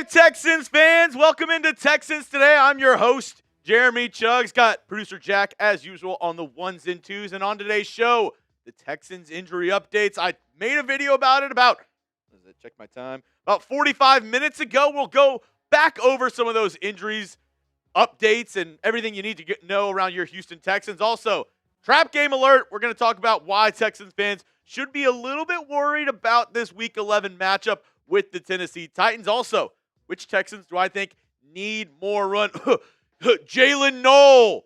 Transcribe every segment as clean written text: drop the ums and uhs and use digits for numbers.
Texans fans, welcome into Texans Today. I'm your host, Jeremy Chuggs. Got producer Jack, as usual, on the ones and twos. And on today's show, the Texans injury updates. I made a video about it about 45 minutes ago. We'll go back over some of those injuries, updates, and everything you need to know around your Houston Texans. Also, trap game alert. We're going to talk about why Texans fans should be a little bit worried about this Week 11 matchup with the Tennessee Titans. Also, which Texans do I think need more run? Jaylin Noel,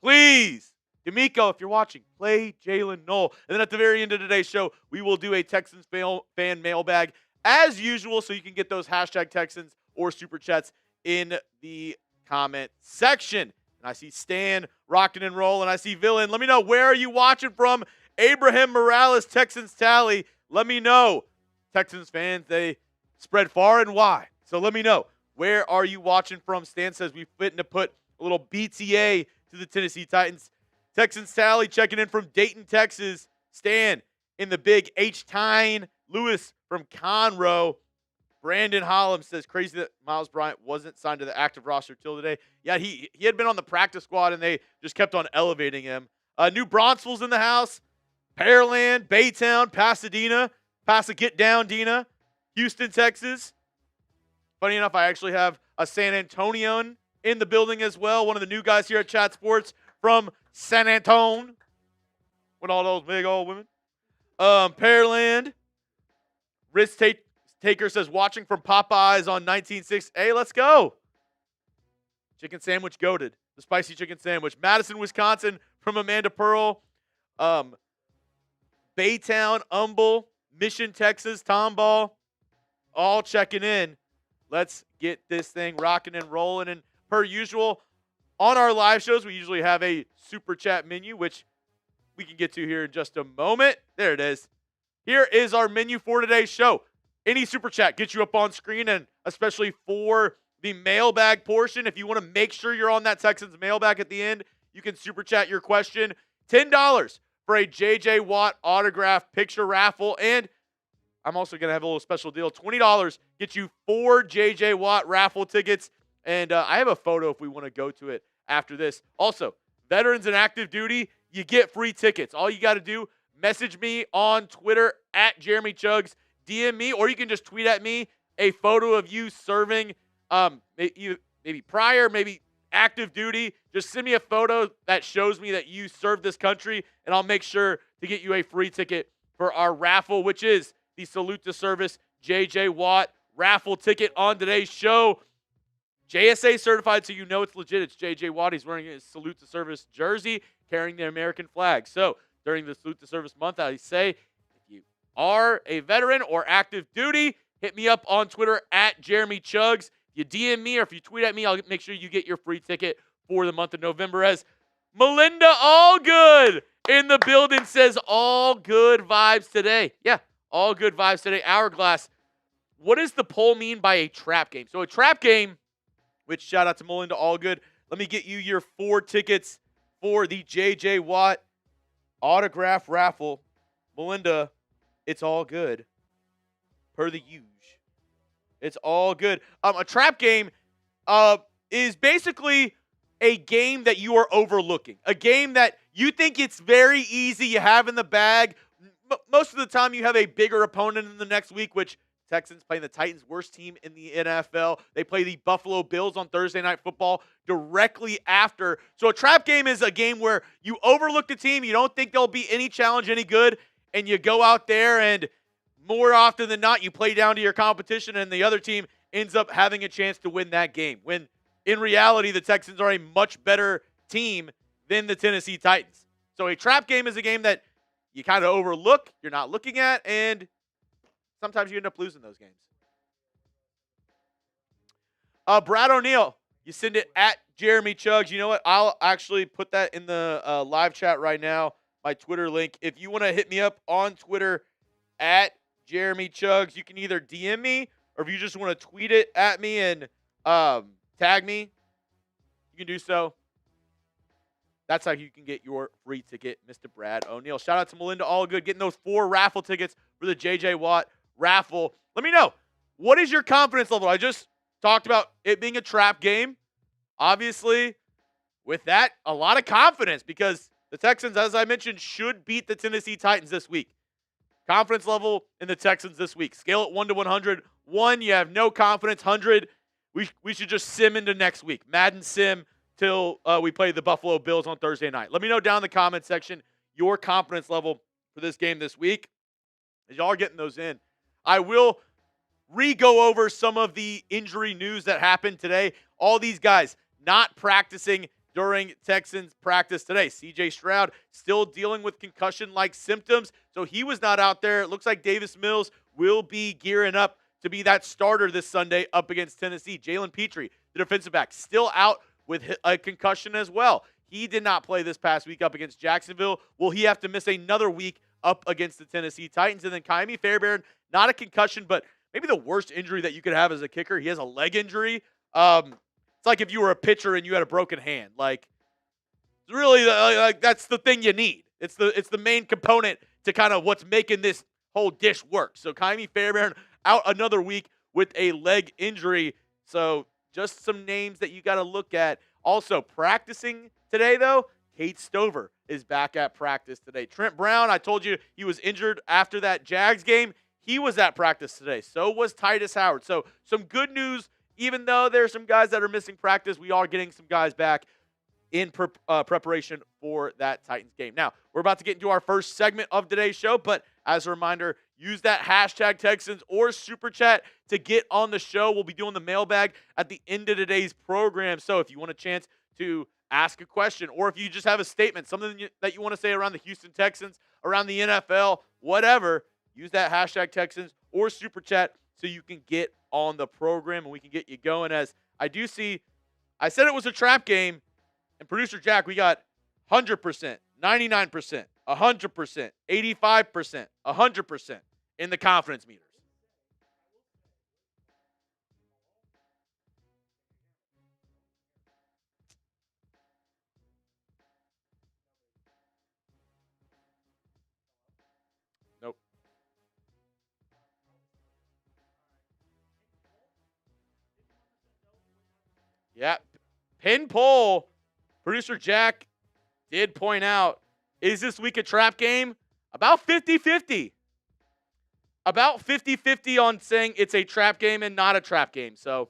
please. DeMeco, if you're watching, play Jaylin Noel. And then at the very end of today's show, we will do a Texans fan mailbag as usual, so you can get those hashtag Texans or Super Chats in the comment section. And I see Stan rocking and rolling. I see Villain. Let me know, where are you watching from? Abraham Morales, Texans Tally. Let me know. Texans fans, they spread far and wide. So let me know, where are you watching from? Stan says we fit to put a little BTA to the Tennessee Titans. Texans Tally checking in from Dayton, Texas. Stan in the big H-Tine. Lewis from Conroe. Brandon Hollum says, crazy that Miles Bryant wasn't signed to the active roster till today. Yeah, he had been on the practice squad, and they just kept on elevating him. New Bronxville's in the house. Pearland, Baytown, Pasadena. Get down, Dina. Houston, Texas. Funny enough, I actually have a San Antonian in the building as well. One of the new guys here at Chat Sports from San Antone. With all those big old women. Pearland. Risk Taker says, watching from Popeyes on 19.6. Hey, let's go. Chicken sandwich goated. The spicy chicken sandwich. Madison, Wisconsin from Amanda Pearl. Baytown, Humble, Mission, Texas, Tomball. All checking in. Let's get this thing rocking and rolling. And per usual, on our live shows, we usually have a Super Chat menu, which we can get to here in just a moment. There it is. Here is our menu for today's show. Any Super Chat gets you up on screen, and especially for the mailbag portion, if you want to make sure you're on that Texans mailbag at the end, you can Super Chat your question. $10 for a J.J. Watt autograph picture raffle, and I'm also going to have a little special deal. $20 gets you 4 J.J. Watt raffle tickets, and I have a photo if we want to go to it after this. Also, veterans and active duty, you get free tickets. All you got to do, message me on Twitter at Jeremy Chuggs, DM me, or you can just tweet at me a photo of you serving, maybe prior, maybe active duty. Just send me a photo that shows me that you served this country, and I'll make sure to get you a free ticket for our raffle, which is the Salute to Service J.J. Watt raffle ticket on today's show. JSA certified, so you know it's legit. It's J.J. Watt. He's wearing his Salute to Service jersey, carrying the American flag. So during the Salute to Service month, I say, if you are a veteran or active duty, hit me up on Twitter at Jeremy Chuggs. If you DM me or if you tweet at me, I'll make sure you get your free ticket for the month of November. As Melinda Allgood in the building says, all good vibes today. Yeah, all good vibes today. Hourglass, what does the poll mean by a trap game? So a trap game, which shout out to Melinda Allgood. Let me get you your 4 tickets for the J.J. Watt autograph raffle. Melinda, it's all good. Per the usual. It's all good. A trap game is basically a game that you are overlooking. A game that you think it's very easy, you have in the bag. Most of the time you have a bigger opponent in the next week, which Texans playing the Titans, worst team in the NFL. They play the Buffalo Bills on Thursday Night Football directly after. So a trap game is a game where you overlook the team, you don't think there'll be any challenge any good, and you go out there and more often than not, you play down to your competition, and the other team ends up having a chance to win that game. When in reality, the Texans are a much better team than the Tennessee Titans. So a trap game is a game that you kind of overlook, you're not looking at, and sometimes you end up losing those games. Brad O'Neill, you send it at Jeremy Chuggs. You know what? I'll actually put that in the live chat right now, my Twitter link. If you want to hit me up on Twitter at Jeremy Chuggs, you can either DM me, or if you just want to tweet it at me and tag me, you can do so. That's how you can get your free ticket, Mr. Brad O'Neill. Shout out to Melinda Allgood getting those 4 raffle tickets for the J.J. Watt raffle. Let me know, what is your confidence level? I just talked about it being a trap game. Obviously, with that, a lot of confidence because the Texans, as I mentioned, should beat the Tennessee Titans this week. Confidence level in the Texans this week. Scale it 1 to 100. 1, you have no confidence. 100, we should just sim into next week. Madden sim till we play the Buffalo Bills on Thursday night. Let me know down in the comment section your confidence level for this game this week. As y'all are getting those in, I will re-go over some of the injury news that happened today. All these guys not practicing during Texans practice today. CJ Stroud still dealing with concussion-like symptoms, so he was not out there. It looks like Davis Mills will be gearing up to be that starter this Sunday up against Tennessee. Jalen Pitre, the defensive back, still out with a concussion as well. He did not play this past week up against Jacksonville. Will he have to miss another week up against the Tennessee Titans? And then Ka'imi Fairbairn, not a concussion, but maybe the worst injury that you could have as a kicker. He has a leg injury. It's like if you were a pitcher and you had a broken hand. Like, really, like that's the thing you need. It's the main component to kind of what's making this whole dish work. So Ka'imi Fairbairn out another week with a leg injury. So just some names that you got to look at. Also practicing today, though, Kate Stover is back at practice today. Trent Brown, I told you he was injured after that Jags game. He was at practice today. So was Tytus Howard. So some good news. Even though there's some guys that are missing practice, we are getting some guys back in preparation for that Titans game. Now, we're about to get into our first segment of today's show, but as a reminder, use that hashtag Texans or Super Chat to get on the show. We'll be doing the mailbag at the end of today's program. So if you want a chance to ask a question, or if you just have a statement, something that you want to say around the Houston Texans, around the NFL, whatever, use that hashtag Texans or Super Chat so you can get on the program and we can get you going. As I do see, I said it was a trap game, and producer Jack, we got 100%, 99%, 100%, 85%, 100% in the confidence meters. Nope. Yeah. Pin poll. Producer Jack did point out, is this week a trap game? About 50-50. About 50-50 on saying it's a trap game and not a trap game. So,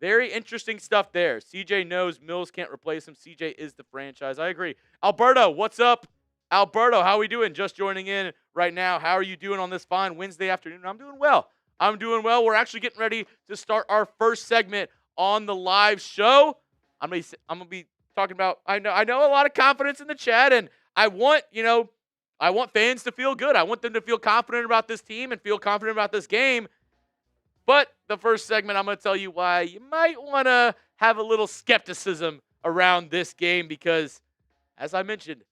very interesting stuff there. CJ knows Mills can't replace him. CJ is the franchise. I agree. Alberto, what's up? Alberto, how are we doing? Just joining in right now. How are you doing on this fine Wednesday afternoon? I'm doing well. I'm doing well. We're actually getting ready to start our first segment on the live show. I'm gonna be talking about. I know a lot of confidence in the chat, and I want fans to feel good. I want them to feel confident about this team and feel confident about this game. But the first segment, I'm going to tell you why you might want to have a little skepticism around this game because, as I mentioned,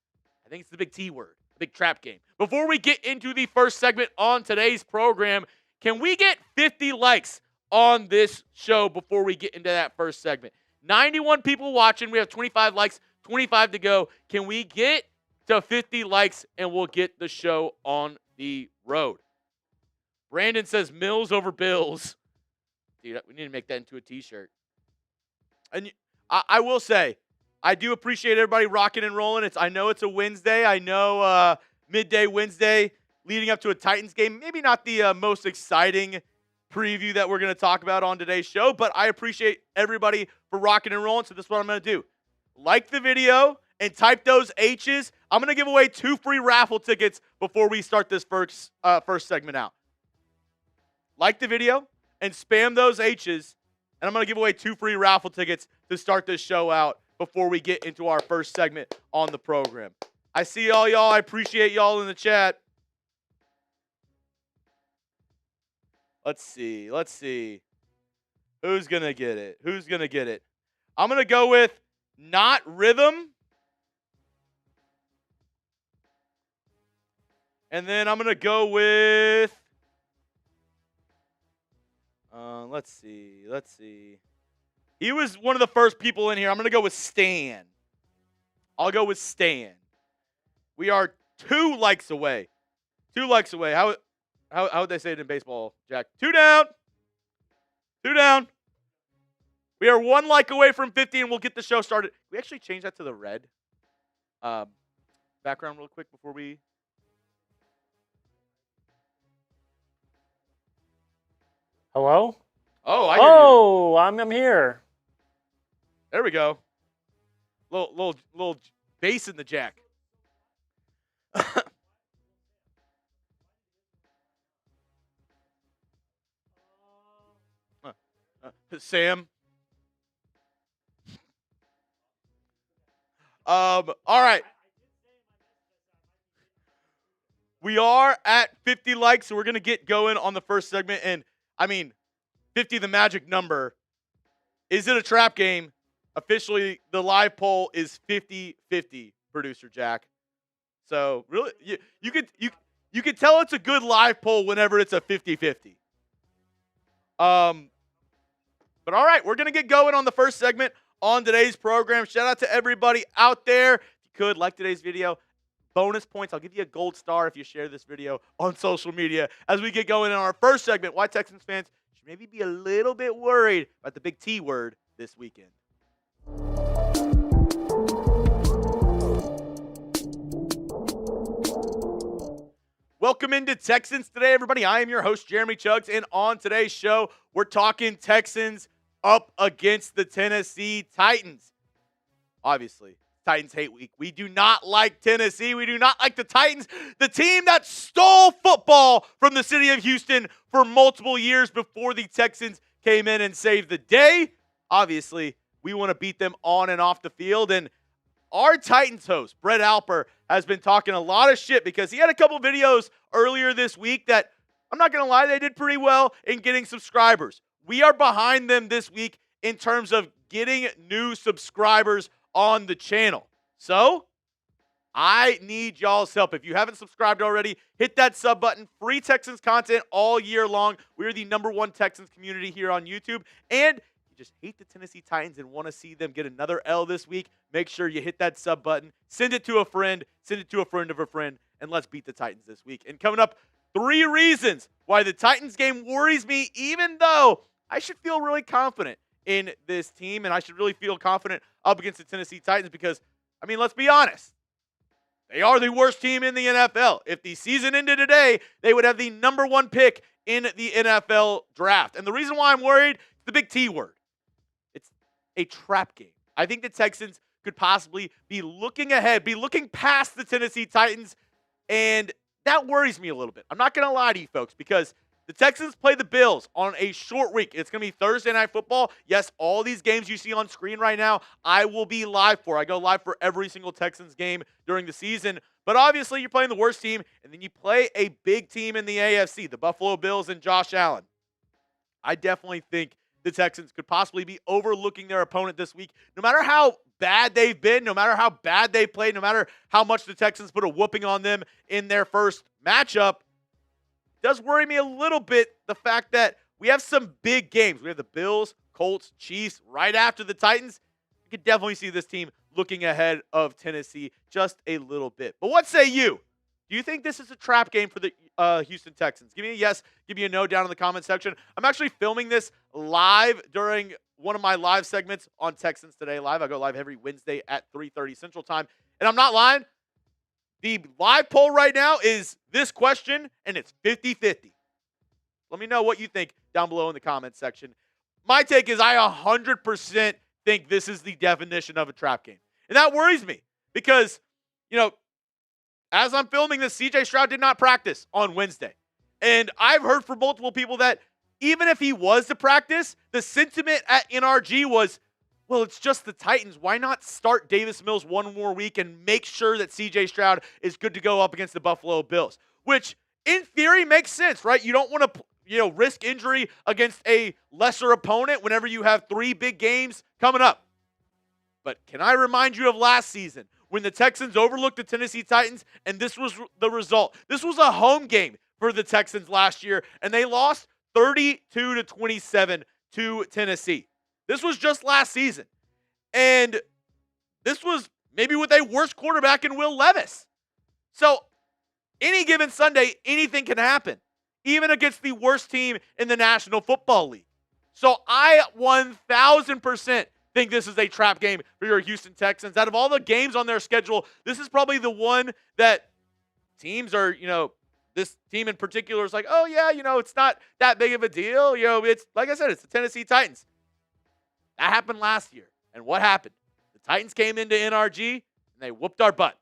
I think it's the big T word, the big trap game. Before we get into the first segment on today's program, can we get 50 likes on this show before we get into that first segment? 91 people watching. We have 25 likes, 25 to go. Can we get to 50 likes and we'll get the show on the road? Brandon says Mills over Bills. Dude, we need to make that into a t-shirt. And I will say, I do appreciate everybody rocking and rolling. I know it's a Wednesday. I know midday Wednesday leading up to a Titans game. Maybe not the most exciting preview that we're going to talk about on today's show, but I appreciate everybody for rocking and rolling. So this is what I'm going to do. Like the video and type those H's. I'm going to give away 2 free raffle tickets before we start this first segment out. Like the video and spam those H's, and I'm going to give away 2 free raffle tickets to start this show out before we get into our first segment on the program. I see y'all. I appreciate y'all in the chat. Let's see. Who's going to get it? I'm going to go with not rhythm. And then I'm going to go with let's see. He was one of the first people in here. I'm going to go with Stan. I'll go with Stan. We are 2 likes away. 2 likes away. How would they say it in baseball, Jack? 2 down. 2 down. We are 1 like away from 50, and we'll get the show started. We actually change that to the red background real quick before we... Hello? Oh, I hear you. I'm here. There we go. Little bass in the jack. Sam. All right. We are at 50 likes, so we're going to get going on the first segment. And, 50, the magic number. Is it a trap game? Officially, the live poll is 50-50, producer Jack. So, really, you could tell it's a good live poll whenever it's a 50-50. But all right, we're going to get going on the first segment on today's program. Shout out to everybody out there. If you could, like today's video. Bonus points. I'll give you a gold star if you share this video on social media. As we get going in our first segment, why Texans fans should maybe be a little bit worried about the big T word this weekend. Welcome into Texans Today, everybody. I am your host, Jeremy Chuggs, and on today's show, we're talking Texans up against the Tennessee Titans. Obviously, Titans hate week. We do not like Tennessee. We do not like the Titans, the team that stole football from the city of Houston for multiple years before the Texans came in and saved the day. Obviously, we want to beat them on and off the field, and our Titans host, Brett Alper, has been talking a lot of shit because he had a couple videos earlier this week that, I'm not going to lie, they did pretty well in getting subscribers. We are behind them this week in terms of getting new subscribers on the channel. So, I need y'all's help. If you haven't subscribed already, hit that sub button. Free Texans content all year long. We're the #1 Texans community here on YouTube. And just hate the Tennessee Titans and want to see them get another L this week, make sure you hit that sub button, send it to a friend, send it to a friend of a friend, and let's beat the Titans this week. And coming up, 3 reasons why the Titans game worries me, even though I should feel really confident in this team, and I should really feel confident up against the Tennessee Titans because, let's be honest, they are the worst team in the NFL. If the season ended today, they would have the #1 pick in the NFL draft. And the reason why I'm worried is the big T word. A trap game. I think the Texans could possibly be looking ahead, be looking past the Tennessee Titans, and that worries me a little bit. I'm not going to lie to you folks because the Texans play the Bills on a short week. It's going to be Thursday Night Football. Yes, all these games you see on screen right now, I will be live for. I go live for every single Texans game during the season, but obviously you're playing the worst team, and then you play a big team in the AFC, the Buffalo Bills and Josh Allen. I definitely think the Texans could possibly be overlooking their opponent this week. No matter how bad they've been, no matter how bad they played, no matter how much the Texans put a whooping on them in their first matchup, it does worry me a little bit the fact that we have some big games. We have the Bills, Colts, Chiefs right after the Titans. You could definitely see this team looking ahead of Tennessee just a little bit. But what say you? Do you think this is a trap game for the Houston Texans? Give me a yes, give me a no down in the comment section. I'm actually filming this live during one of my live segments on Texans Today Live. I go live every Wednesday at 3:30 Central Time. And I'm not lying. The live poll right now is this question, and it's 50-50. Let me know what you think down below in the comment section. My take is I 100% think this is the definition of a trap game. And that worries me because, as I'm filming this, CJ Stroud did not practice on Wednesday. And I've heard from multiple people that even if he was to practice, the sentiment at NRG was, well, it's just the Titans. Why not start Davis Mills one more week and make sure that CJ Stroud is good to go up against the Buffalo Bills? Which, in theory, makes sense, right? You don't want to, risk injury against a lesser opponent whenever you have 3 big games coming up. But can I remind you of last season when the Texans overlooked the Tennessee Titans, and this was the result? This was a home game for the Texans last year, and they lost 32-27 to Tennessee. This was just last season. And this was maybe with a worse quarterback in Will Levis. So any given Sunday, anything can happen, even against the worst team in the National Football League. So I 1,000% think this is a trap game for your Houston Texans. Out of all the games on their schedule, this is probably the one that teams are, this team in particular is like, oh, yeah, it's not that big of a deal. It's, like I said, it's the Tennessee Titans. That happened last year. And what happened? The Titans came into NRG, and they whooped our butt.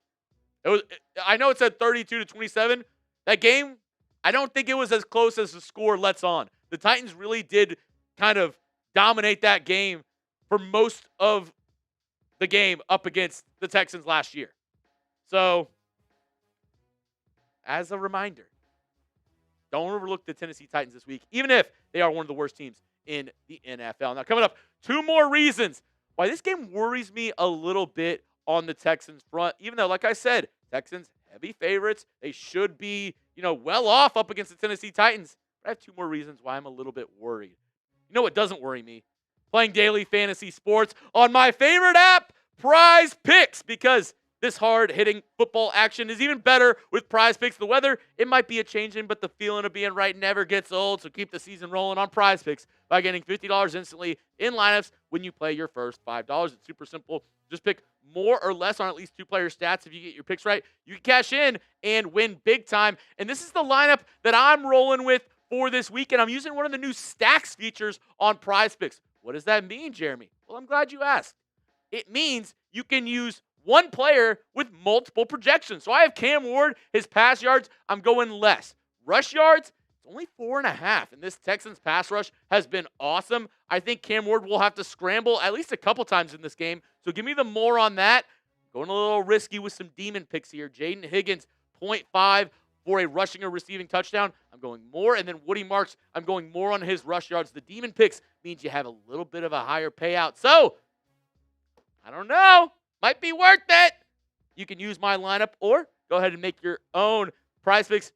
I know it said 32-27. That game, I don't think it was as close as the score lets on. The Titans really did kind of dominate that game for most of the game up against the Texans last year. So, as a reminder, don't overlook the Tennessee Titans this week, even if they are one of the worst teams in the NFL. Now, coming up, 2 more reasons why this game worries me a little bit on the Texans front, even though, like I said, Texans heavy favorites. They should be, well off up against the Tennessee Titans. But I have 2 more reasons why I'm a little bit worried. You know what doesn't worry me? Playing daily fantasy sports on my favorite app, Prize Picks, because this hard-hitting football action is even better with Prize Picks. The weather, it might be a changing, but the feeling of being right never gets old, so keep the season rolling on Prize Picks by getting $50 instantly in lineups when you play your first $5. It's super simple. Just pick more or less on at least 2 player stats. If you get your picks right, you can cash in and win big time. And this is the lineup that I'm rolling with for this weekend. I'm using one of the new stacks features on Prize Picks. What does that mean, Jeremy? Well, I'm glad you asked. It means you can use one player with multiple projections. So I have Cam Ward, his pass yards, I'm going less. Rush yards, it's only 4.5. And this Texans pass rush has been awesome. I think Cam Ward will have to scramble at least a couple times in this game. So give me the more on that. Going a little risky with some demon picks here. Jaden Higgins, 0.5 for a rushing or receiving touchdown. I'm going more. And then Woody Marks, I'm going more on his rush yards. The demon picks means you have a little bit of a higher payout. So, I don't know. Might be worth it. You can use my lineup or go ahead and make your own. Prize Picks,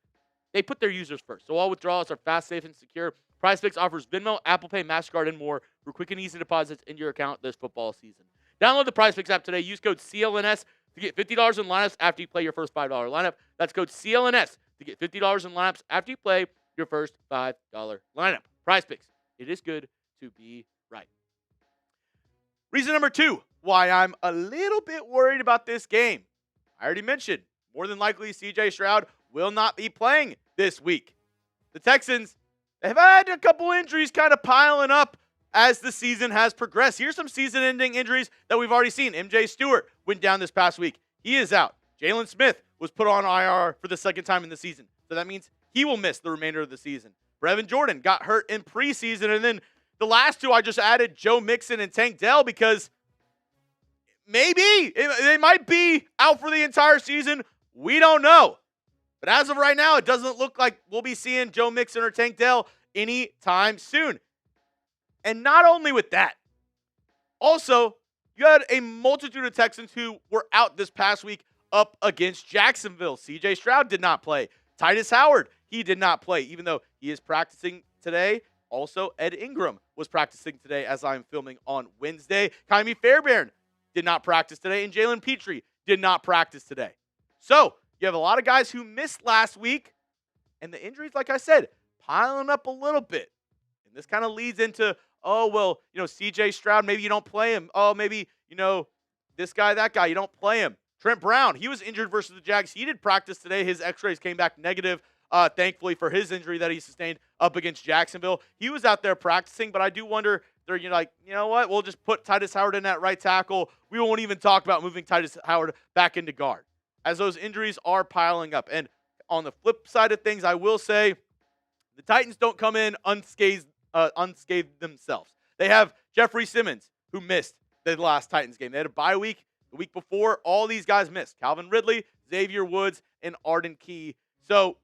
they put their users first. So all withdrawals are fast, safe, and secure. Prize Picks offers Venmo, Apple Pay, MasterCard, and more for quick and easy deposits into your account this football season. Download the Prize Picks app today. Use code CLNS to get $50 in lineups after you play your first $5 lineup. That's code CLNS to get $50 in lineups after you play your first $5 lineup. Prize Picks. It is good to be right. Reason number 2 why I'm a little bit worried about this game. I already mentioned, more than likely CJ Stroud will not be playing this week. The Texans have had a couple injuries kind of piling up as the season has progressed. Here's some season-ending injuries that we've already seen. MJ Stewart went down this past week. He is out. Jalen Smith was put on IR for the 2nd time in the season. So that means he will miss the remainder of the season. Brevin Jordan got hurt in preseason. And then the last 2, I just added Joe Mixon and Tank Dell because maybe they might be out for the entire season. We don't know. But as of right now, it doesn't look like we'll be seeing Joe Mixon or Tank Dell anytime soon. And not only with that, also, you had a multitude of Texans who were out this past week up against Jacksonville. CJ Stroud did not play. Tytus Howard, he did not play, even though he is practicing today. Also, Ed Ingram was practicing today as I'm filming on Wednesday. Kaimi Fairbairn did not practice today, and Jalen Pitre did not practice today. So, you have a lot of guys who missed last week, and the injuries, like I said, piling up a little bit. And this kind of leads into, CJ Stroud, maybe you don't play him. Oh, maybe, this guy, that guy, you don't play him. Trent Brown, he was injured versus the Jags. He did practice today. His x-rays came back negative, thankfully, for his injury that he sustained up against Jacksonville. He was out there practicing, but I do wonder, they're you know what? We'll just put Tytus Howard in that right tackle. We won't even talk about moving Tytus Howard back into guard, as those injuries are piling up. And on the flip side of things, I will say the Titans don't come in unscathed themselves. They have Jeffrey Simmons, who missed the last Titans game. They had a bye week. The week before, all these guys missed. Calvin Ridley, Xavier Woods, and Arden Key. So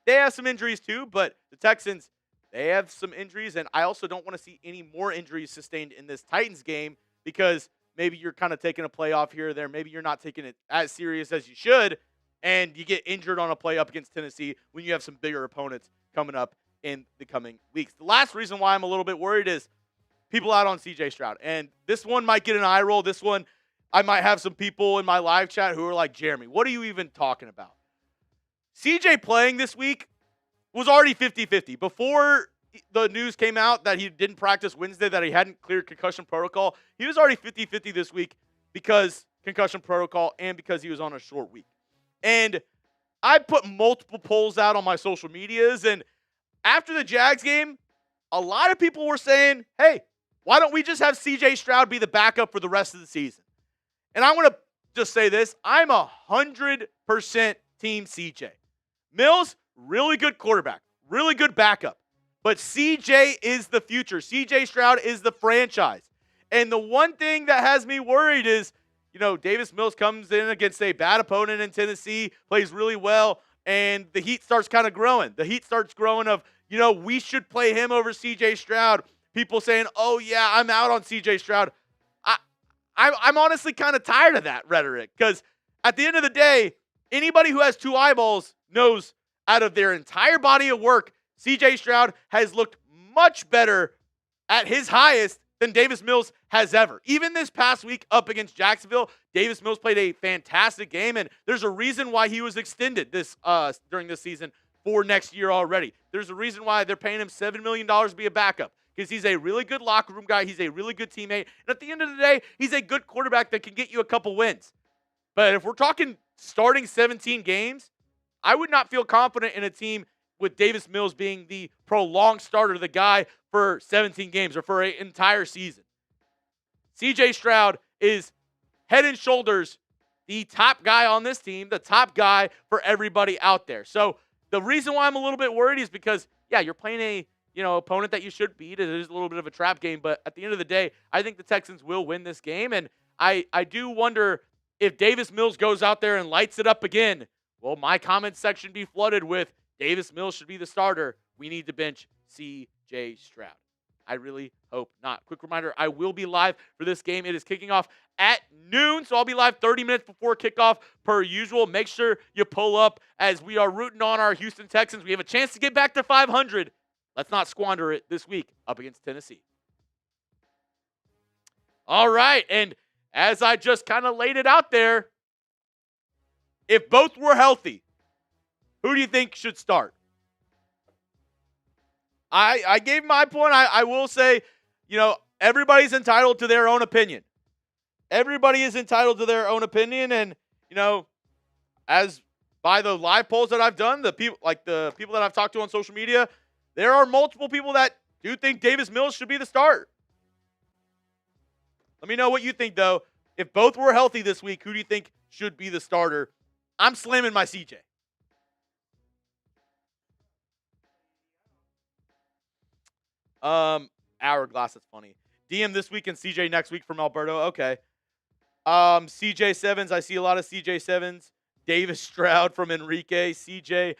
they have some injuries too, but the Texans, they have some injuries, and I also don't want to see any more injuries sustained in this Titans game because maybe you're kind of taking a play off here or there. Maybe you're not taking it as serious as you should, and you get injured on a play up against Tennessee when you have some bigger opponents coming up in the coming weeks. The last reason why I'm a little bit worried is people out on CJ Stroud. And this one might get an eye roll. This one, I might have some people in my live chat who are like, Jeremy, what are you even talking about? CJ playing this week was already 50-50. Before the news came out that he didn't practice Wednesday, that he hadn't cleared concussion protocol, he was already 50-50 this week because concussion protocol and because he was on a short week. And I put multiple polls out on my social medias, and after the Jags game, a lot of people were saying, hey, why don't we just have C.J. Stroud be the backup for the rest of the season? And I want to just say this. I'm 100% team C.J. Mills, really good quarterback, really good backup. But C.J. is the future. C.J. Stroud is the franchise. And the one thing that has me worried is, Davis Mills comes in against a bad opponent in Tennessee, plays really well, and the heat starts kind of growing. The heat starts growing of, we should play him over C.J. Stroud. People saying, oh, yeah, I'm out on C.J. Stroud. I'm honestly kind of tired of that rhetoric because at the end of the day, anybody who has two eyeballs knows out of their entire body of work, C.J. Stroud has looked much better at his highest than Davis Mills has ever. Even this past week up against Jacksonville, Davis Mills played a fantastic game, and there's a reason why he was extended during this season for next year already. There's a reason why they're paying him $7 million to be a backup. Because he's a really good locker room guy. He's a really good teammate. And at the end of the day, he's a good quarterback that can get you a couple wins. But if we're talking starting 17 games, I would not feel confident in a team with Davis Mills being the prolonged starter, the guy for 17 games or for an entire season. C.J. Stroud is head and shoulders the top guy on this team, the top guy for everybody out there. So the reason why I'm a little bit worried is because, yeah, you're playing a opponent that you should beat. It is a little bit of a trap game, but at the end of the day, I think the Texans will win this game, and I do wonder if Davis Mills goes out there and lights it up again. Will my comment section be flooded with Davis Mills should be the starter? We need to bench C.J. Stroud. I really hope not. Quick reminder, I will be live for this game. It is kicking off at noon, so I'll be live 30 minutes before kickoff per usual. Make sure you pull up as we are rooting on our Houston Texans. We have a chance to get back to 500. Let's not squander it this week up against Tennessee. All right, and as I just kind of laid it out there, if both were healthy, who do you think should start? I gave my point. I will say, everybody's entitled to their own opinion. Everybody is entitled to their own opinion, and, as by the live polls that I've done, the people that I've talked to on social media, there are multiple people that do think Davis Mills should be the starter. Let me know what you think, though. If both were healthy this week, who do you think should be the starter? I'm slamming my CJ. Hourglass, that's funny. DM this week and CJ next week from Alberto. Okay. CJ Sevens, I see a lot of CJ Sevens. Davis Stroud from Enrique. CJ.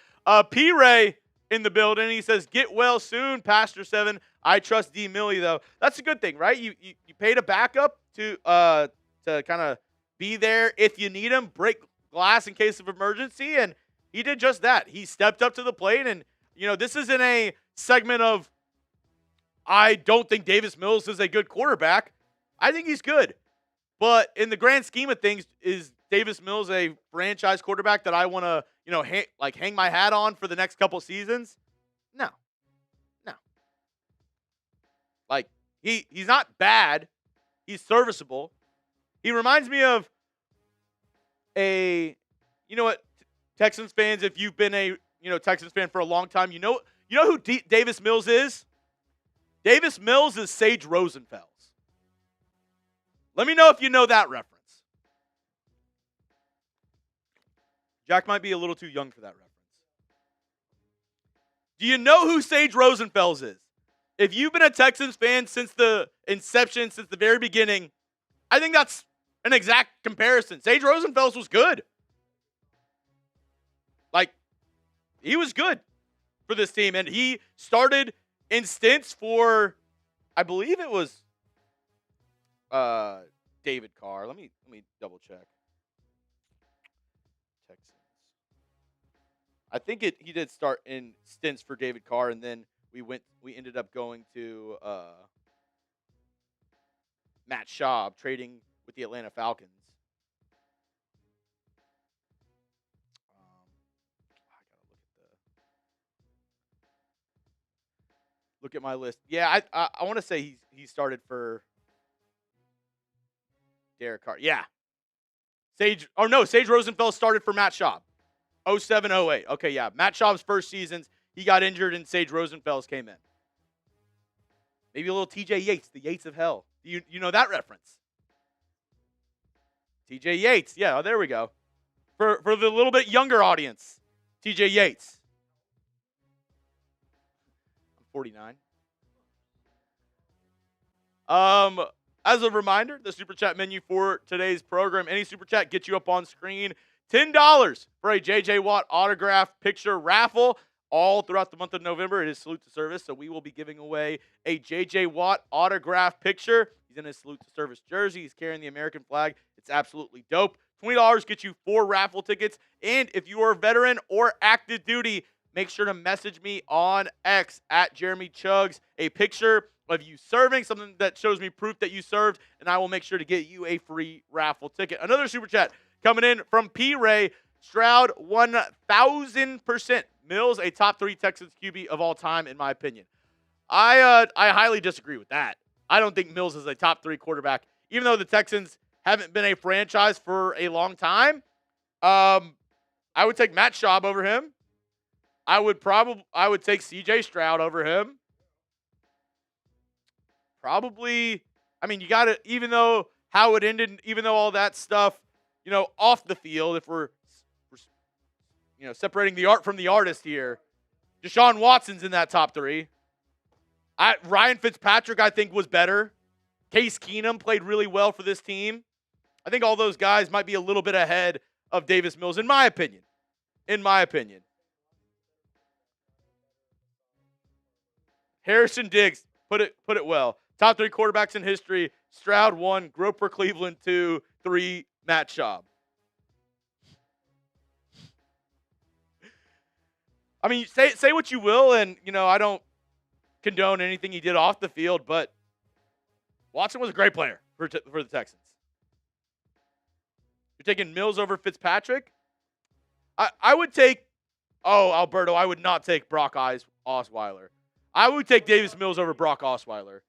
Pitre in the building. He says, get well soon, Pastor Seven. I trust D. Millie, though. That's a good thing, right? You paid a backup to kind of be there if you need him, break glass in case of emergency, and he did just that. He stepped up to the plate, and, this isn't a segment of I don't think Davis Mills is a good quarterback. I think he's good. But in the grand scheme of things, is Davis Mills a franchise quarterback that I want to, hang my hat on for the next couple seasons? No. He's not bad. He's serviceable. He reminds me of Texans fans, if you've been a, Texans fan for a long time, you know who Davis Mills is? Davis Mills is Sage Rosenfels. Let me know if you know that reference. Jack might be a little too young for that reference. Do you know who Sage Rosenfels is? If you've been a Texans fan since the inception, since the very beginning, I think that's an exact comparison. Sage Rosenfels was good. He was good for this team, and he started in stints for, I believe it was David Carr. Let me double check. Texans. I think he did start in stints for David Carr, and then we ended up going to Matt Schaub, trading with the Atlanta Falcons. look at my list. Yeah, I want to say he started for Derek Carr. Yeah. Sage Rosenfeld started for Matt Schaub. 07-08. Okay, yeah. Matt Schaub's first seasons, he got injured and Sage Rosenfels came in. Maybe a little TJ Yates, the Yates of hell. You know that reference? TJ Yates. Yeah, there we go. For the little bit younger audience, TJ Yates. I'm 49. As a reminder, the Super Chat menu for today's program, any Super Chat gets you up on screen. $10 for a J.J. Watt autograph picture raffle all throughout the month of November. It is Salute to Service, so we will be giving away a J.J. Watt autograph picture. He's in his Salute to Service jersey. He's carrying the American flag. It's absolutely dope. $20 gets you 4 raffle tickets. And if you are a veteran or active duty, make sure to message me on X at Jeremy Chuggs a picture of you serving, something that shows me proof that you served, and I will make sure to get you a free raffle ticket. Another Super Chat coming in from Pitre. Stroud 1,000%. Mills, a top 3 Texans QB of all time, in my opinion. I highly disagree with that. I don't think Mills is a top 3 quarterback, even though the Texans haven't been a franchise for a long time. I would take Matt Schaub over him. I would take CJ Stroud over him. Probably, I mean, you got to, even though how it ended, even though all that stuff, off the field, if we're separating the art from the artist here, Deshaun Watson's in that top 3. Ryan Fitzpatrick, I think, was better. Case Keenum played really well for this team. I think all those guys might be a little bit ahead of Davis Mills, in my opinion. Harrison Diggs, put it well. Top 3 quarterbacks in history. Stroud 1, Groper Cleveland 2, 3, Matt Schaub. I mean, say what you will, and I don't condone anything he did off the field, but Watson was a great player for the Texans. You're taking Mills over Fitzpatrick? I would take, Alberto, I would not take Brock Osweiler. I would take Davis Mills over Brock Osweiler.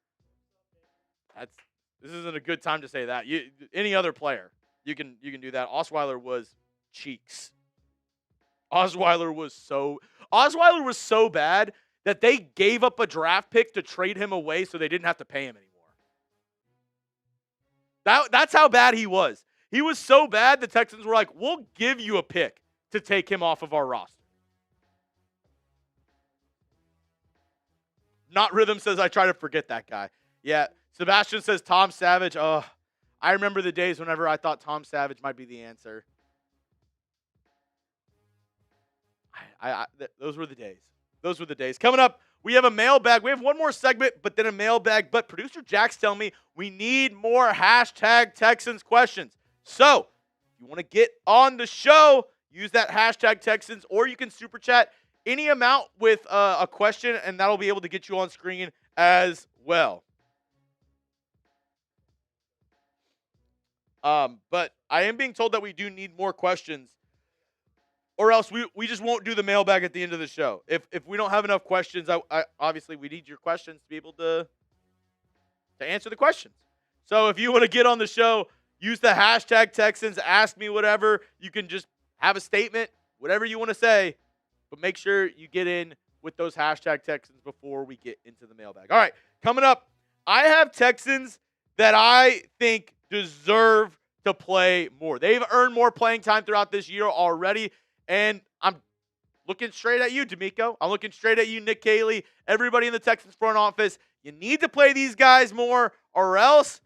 This isn't a good time to say that. Any other player, you can do that. Osweiler was cheeks. Osweiler was so bad that they gave up a draft pick to trade him away so they didn't have to pay him anymore. That's how bad he was. He was so bad the Texans were like, we'll give you a pick to take him off of our roster. Not Rhythm says, I try to forget that guy. Yeah. Sebastian says Tom Savage. Oh, I remember the days whenever I thought Tom Savage might be the answer. Those were the days. Coming up, we have a mailbag. We have one more segment, but then a mailbag. But producer Jack's telling me we need more hashtag Texans questions. So if you want to get on the show, use that hashtag Texans, or you can super chat any amount with a question, and that'll be able to get you on screen as well. But I am being told that we do need more questions, or else we just won't do the mailbag at the end of the show. If we don't have enough questions, I obviously we need your questions to be able to answer the questions. So if you want to get on the show, use the hashtag Texans, ask me whatever. You can just have a statement, whatever you want to say, but make sure you get in with those hashtag Texans before we get into the mailbag. All right, coming up, I have Texans that I think deserve to play more. They've earned more playing time throughout this year already, and I'm looking straight at you, DeMeco. I'm looking straight at you, Nick Caley, everybody in the Texans front office. You need to play these guys more, or else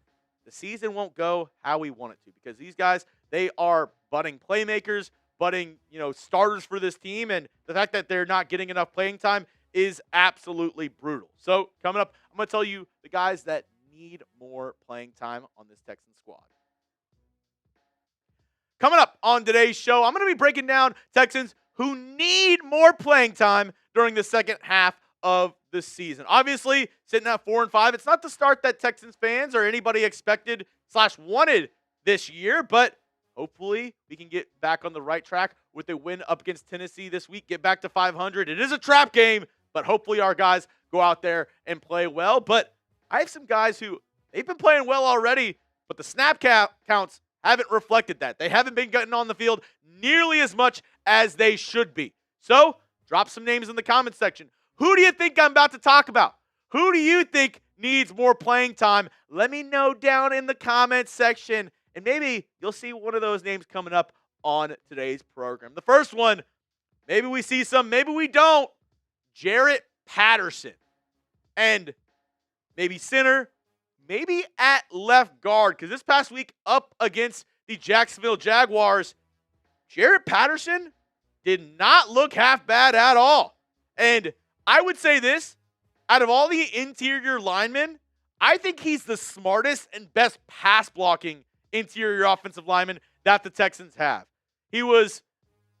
the season won't go how we want it to, because these guys, they are budding playmakers, budding, starters for this team, and the fact that they're not getting enough playing time is absolutely brutal. So coming up, I'm going to tell you the guys that need more playing time on this Texans squad. Coming up on today's show, I'm going to be breaking down Texans who need more playing time during the second half of the season. Obviously, sitting at 4-5, it's not the start that Texans fans or anybody expected / wanted this year, but hopefully we can get back on the right track with a win up against Tennessee this week, get back to 500. It is a trap game, but hopefully our guys go out there and play well. But I have some guys who they've been playing well already, but the snap counts haven't reflected that. They haven't been getting on the field nearly as much as they should be. So drop some names in the comment section. Who do you think I'm about to talk about? Who do you think needs more playing time? Let me know down in the comment section, and maybe you'll see one of those names coming up on today's program. The first one, maybe we see some, maybe we don't. Jarrett Patterson. And maybe center, maybe at left guard, because this past week up against the Jacksonville Jaguars, Jarrett Patterson did not look half bad at all. And I would say this, out of all the interior linemen, I think he's the smartest and best pass blocking interior offensive lineman that the Texans have. He was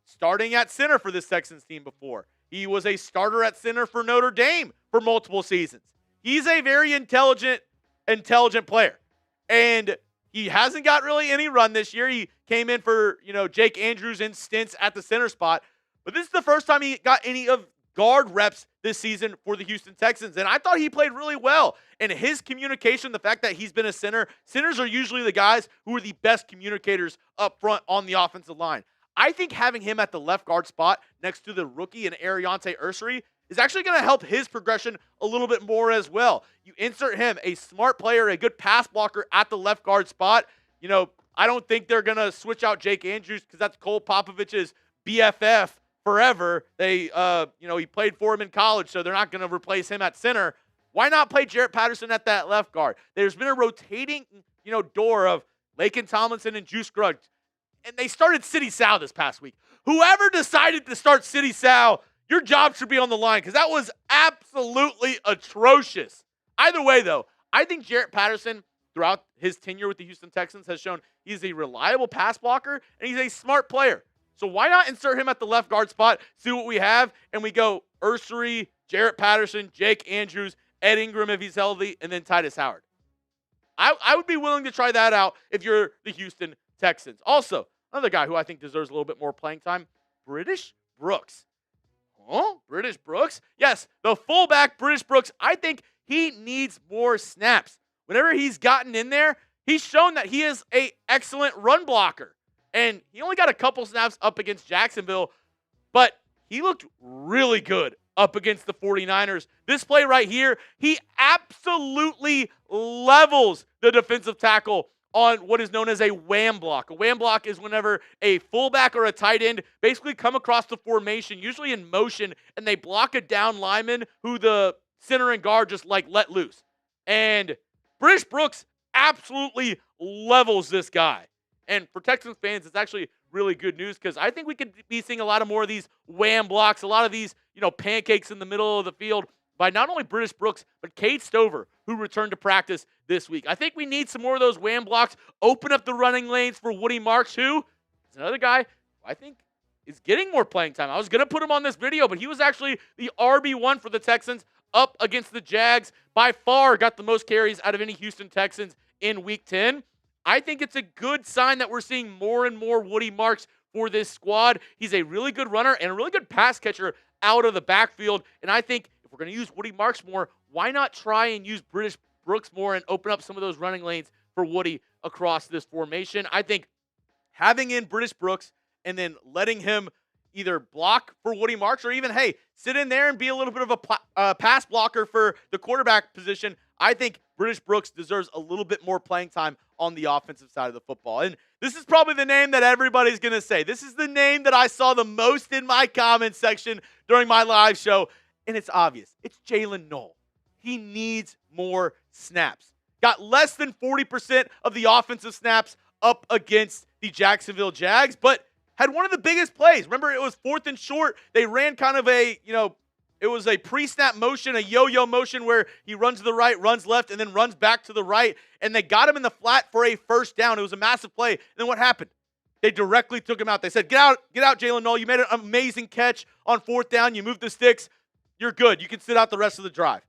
starting at center for this Texans team before. He was a starter at center for Notre Dame for multiple seasons. He's a very intelligent player. And he hasn't got really any run this year. He came in for, Jake Andrews in stints at the center spot. But this is the first time he got any of guard reps this season for the Houston Texans. And I thought he played really well. And his communication, the fact that he's been a center, centers are usually the guys who are the best communicators up front on the offensive line. I think having him at the left guard spot next to the rookie and Ariante Ursary is actually going to help his progression a little bit more as well. You insert him, a smart player, a good pass blocker at the left guard spot. I don't think they're going to switch out Jake Andrews because that's Cole Popovich's BFF forever. He played for him in college, so they're not going to replace him at center. Why not play Jarrett Patterson at that left guard? There's been a rotating, door of Laken Tomlinson and Juice Scruggs. And they started City Sal this past week. Whoever decided to start City Sal, your job should be on the line because that was absolutely atrocious. Either way, though, I think Jarrett Patterson, throughout his tenure with the Houston Texans, has shown he's a reliable pass blocker and he's a smart player. So why not insert him at the left guard spot, see what we have, and we go Ursary, Jarrett Patterson, Jake Andrews, Ed Ingram if he's healthy, and then Tytus Howard. I would be willing to try that out if you're the Houston Texans. Also, another guy who I think deserves a little bit more playing time, British Brooks. Huh? British Brooks? Yes, the fullback British Brooks. I think he needs more snaps. Whenever he's gotten in there, he's shown that he is an excellent run blocker. And he only got a couple snaps up against Jacksonville, but he looked really good up against the 49ers. This play right here, he absolutely levels the defensive tackle on what is known as a wham block. A wham block is whenever a fullback or a tight end basically come across the formation, usually in motion, and they block a down lineman who the center and guard just let loose. And British Brooks absolutely levels this guy. And for Texans fans, it's actually really good news because I think we could be seeing a lot of more of these wham blocks, a lot of these, pancakes in the middle of the field by not only British Brooks, but Cade Stover, who returned to practice this week. I think we need some more of those wham blocks, open up the running lanes for Woody Marks, who is another guy who I think is getting more playing time. I was going to put him on this video, but he was actually the RB1 for the Texans up against the Jags. By far got the most carries out of any Houston Texans in Week 10. I think it's a good sign that we're seeing more and more Woody Marks for this squad. He's a really good runner and a really good pass catcher out of the backfield. And I think if we're going to use Woody Marks more, why not try and use British Brooks more and open up some of those running lanes for Woody across this formation? I think having in British Brooks and then letting him either block for Woody Marks or even, sit in there and be a little bit of a pass blocker for the quarterback position. I think British Brooks deserves a little bit more playing time on the offensive side of the football. And this is probably the name that everybody's going to say. This is the name that I saw the most in my comment section during my live show. And it's obvious. It's Jaylin Noel. He needs more snaps. Got less than 40% of the offensive snaps up against the Jacksonville Jags, but had one of the biggest plays. Remember, it was 4th and short. They ran kind of it was a pre-snap motion, a yo-yo motion where he runs to the right, runs left, and then runs back to the right. And they got him in the flat for a first down. It was a massive play. And then what happened? They directly took him out. They said, get out, Jaylin Noel. You made an amazing catch on 4th down. You moved the sticks. You're good. You can sit out the rest of the drive.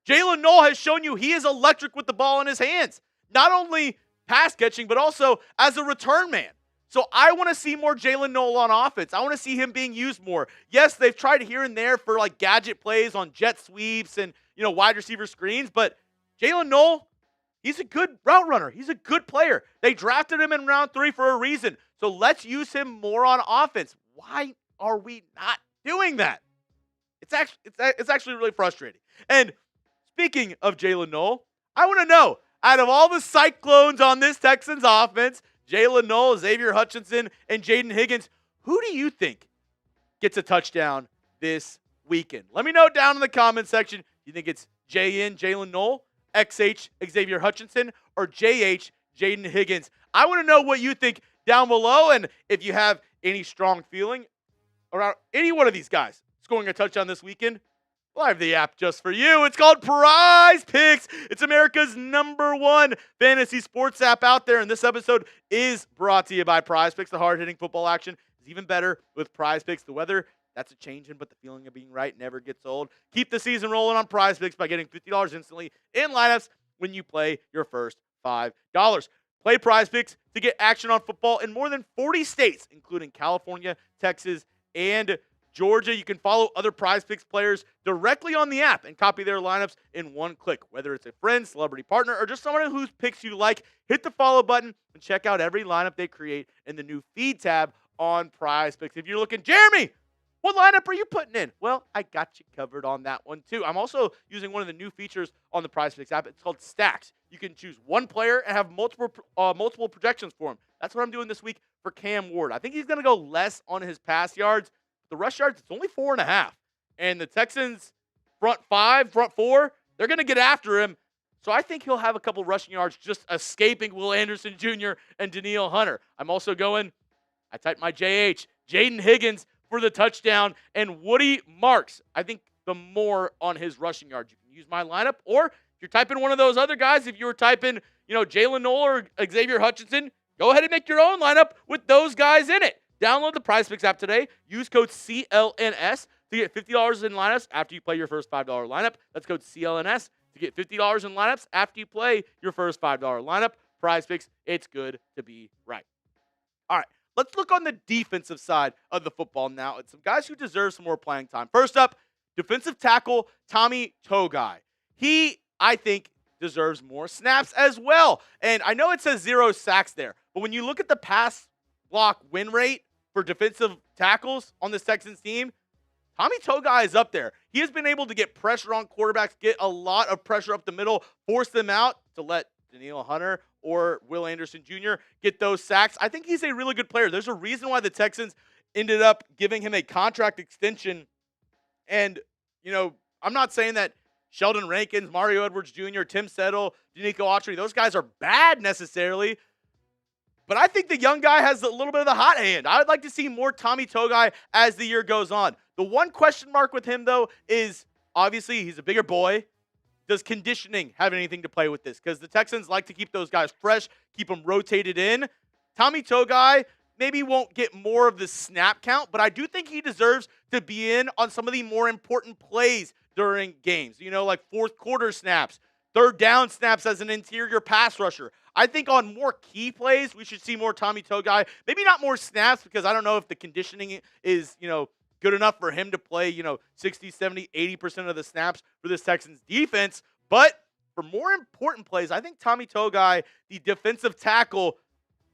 Jaylin Noel has shown you he is electric with the ball in his hands. Not only pass catching, but also as a return man. So I want to see more Jaylin Noel on offense. I want to see him being used more. Yes, they've tried here and there for like gadget plays on jet sweeps and, wide receiver screens, but Jaylin Noel, he's a good route runner. He's a good player. They drafted him in round 3 for a reason. So let's use him more on offense. Why are we not doing that? It's actually really frustrating. And speaking of Jaylin Noel, I want to know, out of all the Cyclones on this Texans offense, Jaylin Noel, Xavier Hutchinson, and Jaden Higgins, who do you think gets a touchdown this weekend? Let me know down in the comment section. You think it's JN, Jaylin Noel, XH, Xavier Hutchinson, or JH, Jaden Higgins? I want to know what you think down below, and if you have any strong feeling around any one of these guys scoring a touchdown this weekend, well, I have the app just for you. It's called Prize Picks. It's America's #1 fantasy sports app out there, and this episode is brought to you by Prize Picks. The hard-hitting football action is even better with Prize Picks. The weather, that's a changing, but the feeling of being right never gets old. Keep the season rolling on Prize Picks by getting $50 instantly in lineups when you play your first $5. Play Prize Picks to get action on football in more than 40 states, including California, Texas, and Georgia. You can follow other Prize Picks players directly on the app and copy their lineups in one click. Whether it's a friend, celebrity partner, or just someone whose picks you like, hit the follow button and check out every lineup they create in the new feed tab on Prize Picks. If you're looking, Jeremy, what lineup are you putting in? Well, I got you covered on that one too. I'm also using one of the new features on the Prize Picks app. It's called Stacks. You can choose one player and have multiple projections for him. That's what I'm doing this week for Cam Ward. I think he's going to go less on his pass yards. The rush yards, it's only 4.5. And the Texans front 4, they're going to get after him. So I think he'll have a couple rushing yards just escaping Will Anderson Jr. and Danielle Hunter. I'm also going, I typed my JH, Jaden Higgins for the touchdown, and Woody Marks. I think the more on his rushing yards. You can use my lineup, or if you're typing one of those other guys, if you were typing, Jaylin Noel or Xavier Hutchinson, go ahead and make your own lineup with those guys in it. Download the Prize Picks app today. Use code CLNS to get $50 in lineups after you play your first $5 lineup. That's code CLNS to get $50 in lineups after you play your first $5 lineup. Prize Picks, it's good to be right. All right, let's look on the defensive side of the football now. It's some guys who deserve some more playing time. First up, defensive tackle Tommy Togai. He, I think, deserves more snaps as well. And I know it says 0 sacks there, but when you look at the pass block win rate for defensive tackles on this Texans team, Tommy Togai is up there. He has been able to get pressure on quarterbacks, get a lot of pressure up the middle, force them out to let Danielle Hunter or Will Anderson Jr. get those sacks. I think he's a really good player. There's a reason why the Texans ended up giving him a contract extension. And, I'm not saying that Sheldon Rankins, Mario Edwards Jr., Tim Settle, DeMeco Autry, those guys are bad necessarily. But I think the young guy has a little bit of the hot hand. I would like to see more Tommy Togai as the year goes on. The one question mark with him, though, is obviously he's a bigger boy. Does conditioning have anything to play with this? Because the Texans like to keep those guys fresh, keep them rotated in. Tommy Togai maybe won't get more of the snap count, but I do think he deserves to be in on some of the more important plays during games. Like fourth quarter snaps, third down snaps as an interior pass rusher. I think on more key plays, we should see more Tommy Togai. Maybe not more snaps because I don't know if the conditioning is, good enough for him to play, 60, 70, 80% of the snaps for this Texans defense. But for more important plays, I think Tommy Togai, the defensive tackle,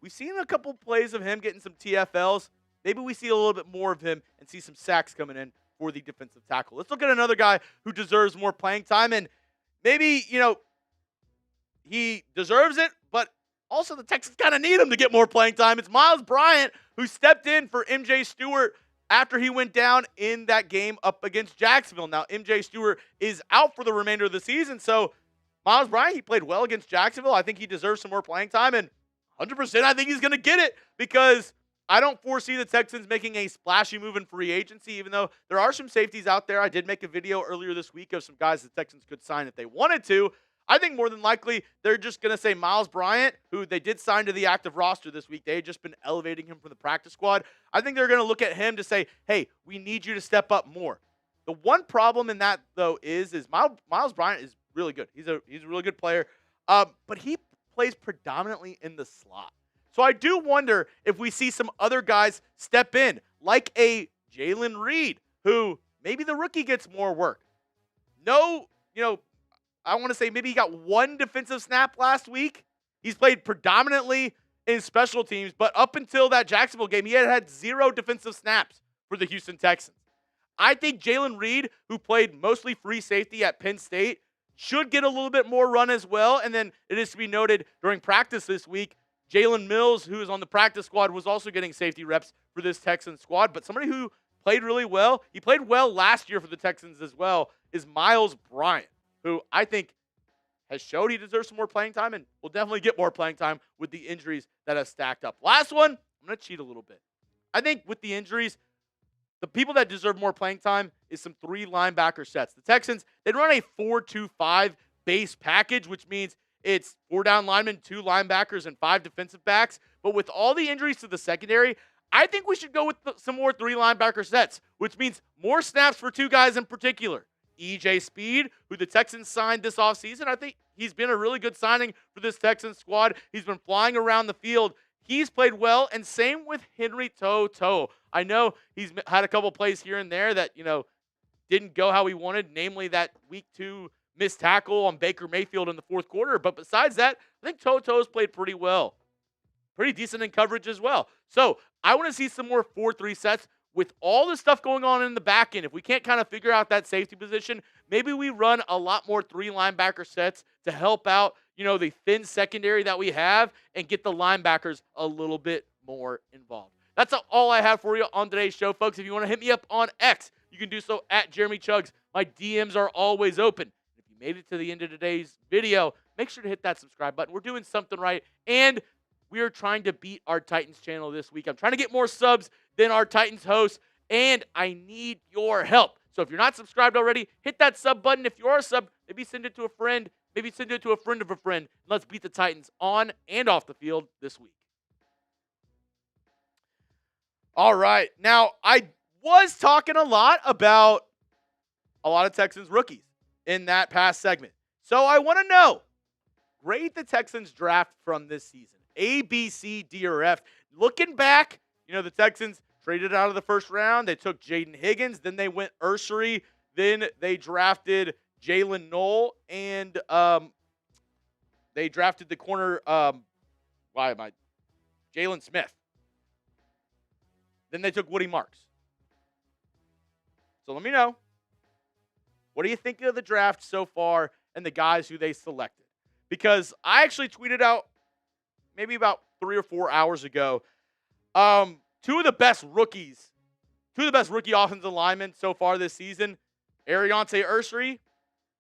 we've seen a couple plays of him getting some TFLs. Maybe we see a little bit more of him and see some sacks coming in for the defensive tackle. Let's look at another guy who deserves more playing time. And maybe, he deserves it, but also the Texans kind of need him to get more playing time. It's Miles Bryant, who stepped in for MJ Stewart after he went down in that game up against Jacksonville. Now, MJ Stewart is out for the remainder of the season, so Miles Bryant, he played well against Jacksonville. I think he deserves some more playing time, and 100% I think he's going to get it because I don't foresee the Texans making a splashy move in free agency, even though there are some safeties out there. I did make a video earlier this week of some guys the Texans could sign if they wanted to. I think more than likely they're just going to say Miles Bryant, who they did sign to the active roster this week. They had just been elevating him from the practice squad. I think they're going to look at him to say, hey, we need you to step up more. The one problem in that, though, is Miles Bryant is really good. He's a really good player, but he plays predominantly in the slot. So I do wonder if we see some other guys step in, like a Jalen Reed, who maybe the rookie gets more work. No, I want to say maybe he got one defensive snap last week. He's played predominantly in special teams, but up until that Jacksonville game, he had 0 defensive snaps for the Houston Texans. I think Jalen Reed, who played mostly free safety at Penn State, should get a little bit more run as well. And then it is to be noted during practice this week, Jalen Mills, who is on the practice squad, was also getting safety reps for this Texans squad. But somebody who played really well, he played well last year for the Texans as well, is Miles Bryant, who I think has showed he deserves some more playing time and will definitely get more playing time with the injuries that have stacked up. Last one, I'm going to cheat a little bit. I think with the injuries, the people that deserve more playing time is some 3 linebacker sets. The Texans, they run a 4-2-5 base package, which means it's 4 down linemen, 2 linebackers, and 5 defensive backs. But with all the injuries to the secondary, I think we should go with some more 3 linebacker sets, which means more snaps for 2 guys in particular. E.J. Speed, who the Texans signed this offseason, I think he's been a really good signing for this Texans squad. He's been flying around the field. He's played well, and same with Henry To'o. I know he's had a couple plays here and there that, didn't go how he wanted, namely that week 2 missed tackle on Baker Mayfield in the 4th quarter. But besides that, I think To'o's played pretty well. Pretty decent in coverage as well. So I want to see some more 4-3 sets with all the stuff going on in the back end. If we can't kind of figure out that safety position, maybe we run a lot more 3 linebacker sets to help out, the thin secondary that we have and get the linebackers a little bit more involved. That's all I have for you on today's show, folks. If you want to hit me up on X, you can do so at Jeremy Chuggs. My DMs are always open. If you made it to the end of today's video, make sure to hit that subscribe button. We're doing something right, and we are trying to beat our Titans channel this week. I'm trying to get more subs than our Titans host, and I need your help. So if you're not subscribed already, hit that sub button. If you are a sub, maybe send it to a friend. Maybe send it to a friend of a friend. Let's beat the Titans on and off the field this week. All right. Now, I was talking a lot about a lot of Texans rookies in that past segment. So I want to know, grade the Texans draft from this season. A, B, C, D, or F. Looking back, the Texans traded out of the first round. They took Jaden Higgins. Then they went Ursery. Then they drafted Jaylin Noel. And they drafted the corner, Jalen Smith. Then they took Woody Marks. So let me know. What do you think of the draft so far and the guys who they selected? Because I actually tweeted out maybe about 3 or 4 hours ago, two of the best rookie offensive linemen so far this season, Ariante Ursery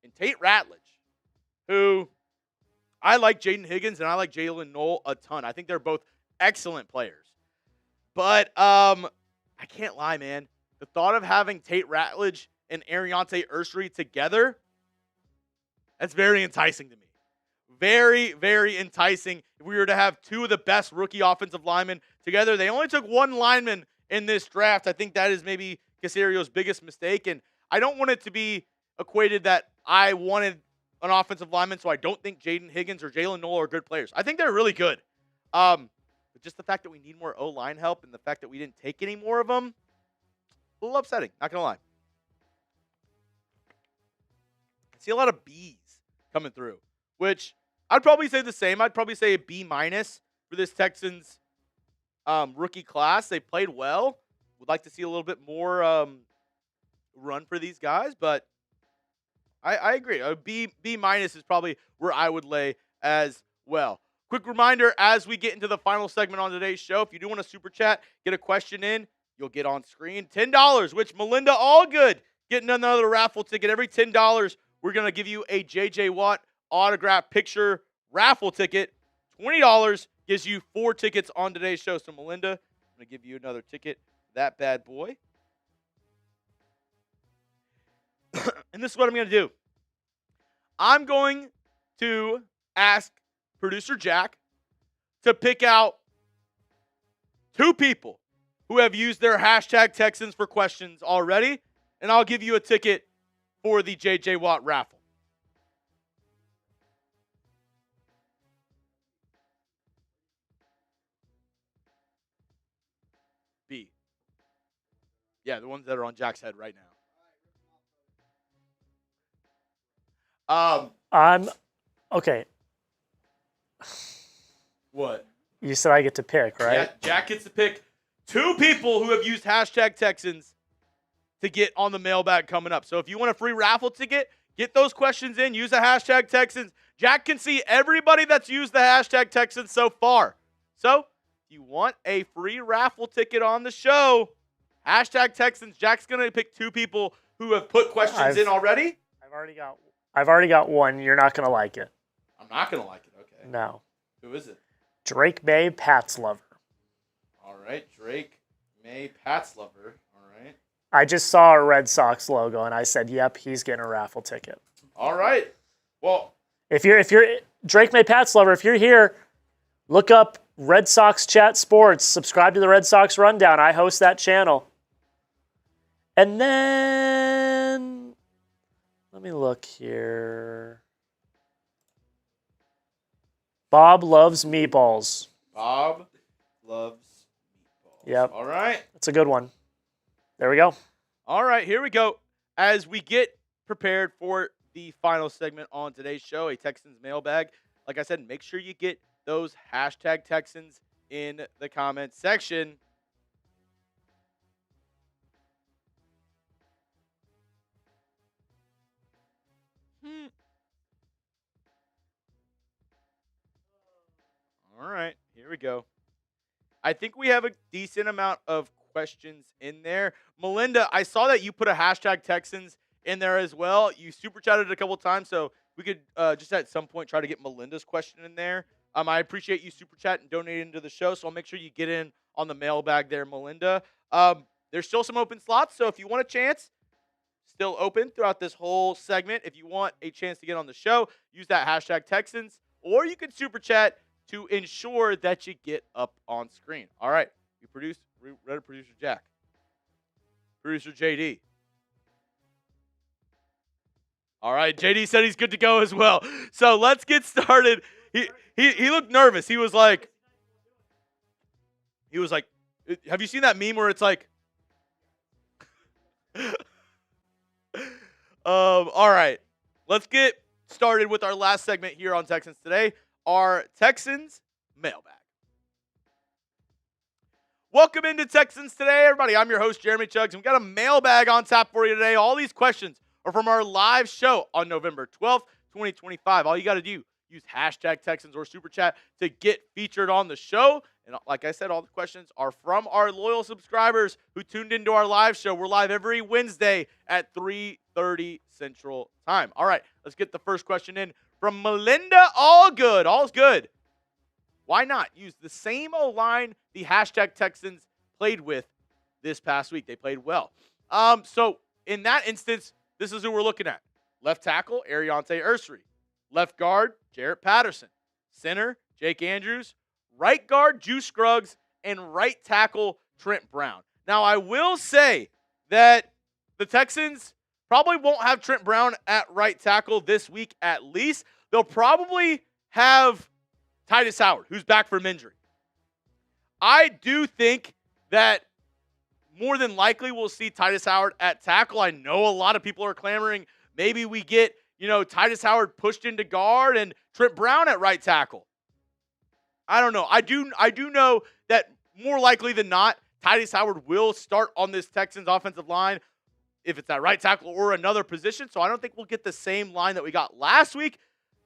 and Tate Ratledge, who I like Jaden Higgins and I like Jaylin Noel a ton. I think they're both excellent players. But I can't lie, man. The thought of having Tate Ratledge and Ariante Ursery together, that's very enticing to me. Very, very enticing. If we were to have 2 of the best rookie offensive linemen together, they only took 1 lineman in this draft. I think that is maybe Casario's biggest mistake. And I don't want it to be equated that I wanted an offensive lineman, so I don't think Jaden Higgins or Jaylin Noel are good players. I think they're really good. But just the fact that we need more O-line help and the fact that we didn't take any more of them, a little upsetting, not going to lie. I see a lot of Bs coming through, which I'd probably say the same. I'd probably say a B- for this Texans rookie class. They played well. Would like to see a little bit more run for these guys, but I agree. A B- is probably where I would lay as well. Quick reminder, as we get into the final segment on today's show, if you do want to super chat, get a question in, you'll get on screen $10, which Melinda Allgood getting another raffle ticket. Every $10, we're going to give you a J.J. Watt autograph picture raffle ticket. $20 gives you 4 tickets on today's show. So, Melinda, I'm going to give you another ticket. That bad boy. And this is what I'm going to do. I'm going to ask producer Jack to pick out 2 people who have used their hashtag Texans for questions already, and I'll give you a ticket for the J.J. Watt raffle. Yeah, the ones that are on Jack's head right now. Okay. What? You said I get to pick, right? Yeah, Jack gets to pick 2 people who have used hashtag Texans to get on the mailbag coming up. So if you want a free raffle ticket, get those questions in. Use the hashtag Texans. Jack can see everybody that's used the hashtag Texans so far. So if you want a free raffle ticket on the show, hashtag Texans. Jack's going to pick 2 people who have put questions in already. I've already got one. You're not going to like it. I'm not going to like it. Okay. No. Who is it? Drake May, Pat's lover. All right. Drake May, Pat's lover. All right. I just saw a Red Sox logo and I said, "Yep, he's getting a raffle ticket." All right. Well, if you're Drake May, Pat's lover, if you're here, look up Red Sox Chat Sports. Subscribe to the Red Sox Rundown. I host that channel. And then let me look here. Bob loves meatballs. Bob loves meatballs. Yep. All right. That's a good one. There we go. All right, here we go. As we get prepared for the final segment on today's show, a Texans mailbag. Like I said, make sure you get those hashtag Texans in the comments section. All right, here we go. I think we have a decent amount of questions in there. Melinda, I saw that you put a hashtag Texans in there as well. You super chatted a couple times, so we could just at some point try to get Melinda's question in there. I appreciate you super chat and donating to the show, so I'll make sure you get in on the mailbag there, Melinda. There's still some open slots, so if you want a chance, still open throughout this whole segment. If you want a chance to get on the show, use that hashtag Texans, or you can super chat to ensure that you get up on screen. All right, read producer Jack, producer JD. All right, JD said he's good to go as well. So let's get started. He looked nervous. He was like, have you seen that meme where it's like, all right, let's get started with our last segment here on Texans Today, our Texans mailbag. Welcome into Texans Today, everybody. I'm your host, Jeremy Chuggs, and we got a mailbag on tap for you today. All these questions are from our live show on November 12th, 2025. All you got to do, use hashtag Texans or Super Chat to get featured on the show. And like I said, all the questions are from our loyal subscribers who tuned into our live show. We're live every Wednesday at 3:30 Central Time. All right, let's get the first question in from Melinda. All's good. Why not use the same O-line the hashtag Texans played with this past week? They played well. So in that instance, this is who we're looking at. Left tackle, Ariante Ursary. Left guard, Jarrett Patterson. Center, Jake Andrews. Right guard, Juice Scruggs. And right tackle, Trent Brown. Now, I will say that the Texans probably won't have Trent Brown at right tackle this week at least. They'll probably have Tytus Howard, who's back from injury. I do think that more than likely we'll see Tytus Howard at tackle. I know a lot of people are clamoring maybe we get, Tytus Howard pushed into guard and Trent Brown at right tackle. I don't know. I do know that more likely than not, Tytus Howard will start on this Texans offensive line if it's at right tackle or another position. So I don't think we'll get the same line that we got last week.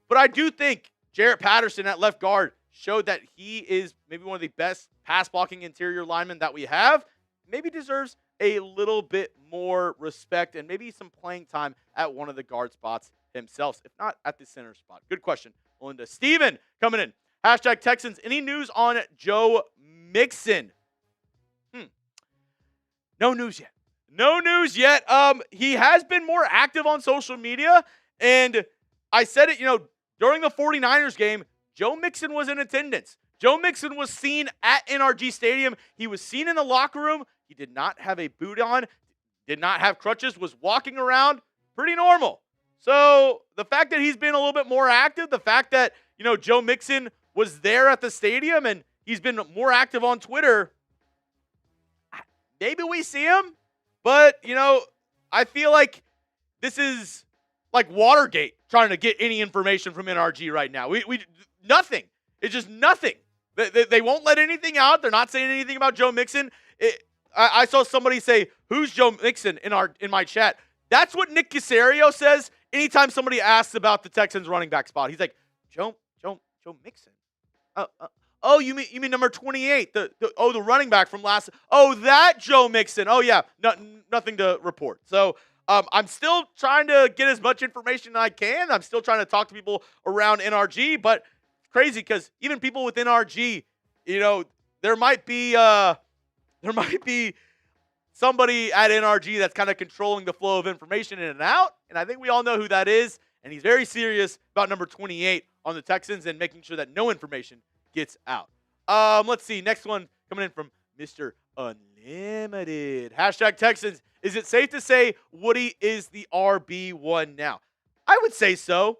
But I do think Jarrett Patterson at left guard showed that he is maybe one of the best pass blocking interior linemen that we have. Maybe deserves a little bit more respect and maybe some playing time at one of the guard spots himself, if not at the center spot. Good question, Melinda. Steven coming in. Hashtag Texans. Any news on Joe Mixon? No news yet. No news yet. He has been more active on social media, and I said it, during the 49ers game, Joe Mixon was in attendance. Joe Mixon was seen at NRG Stadium. He was seen in the locker room. He did not have a boot on, did not have crutches, was walking around pretty normal. So the fact that he's been a little bit more active, the fact that, Joe Mixon was there at the stadium and he's been more active on Twitter, maybe we see him. But, I feel like this is like Watergate trying to get any information from NRG right now. We nothing. It's just nothing. They won't let anything out. They're not saying anything about Joe Mixon. I saw somebody say, "Who's Joe Mixon?" in my chat. That's what Nick Caserio says anytime somebody asks about the Texans running back spot. He's like, Joe Mixon. Oh, you mean number 28? The running back from last. Oh, that Joe Mixon. Oh yeah, nothing to report. So I'm still trying to get as much information as I can. I'm still trying to talk to people around NRG, but it's crazy because even people with NRG, there might be somebody at NRG that's kind of controlling the flow of information in and out, and I think we all know who that is. And he's very serious about number 28 on the Texans and making sure that no information gets out. Let's see. Next one coming in from Mr. Unlimited. Hashtag Texans. Is it safe to say Woody is the RB1 now? I would say so.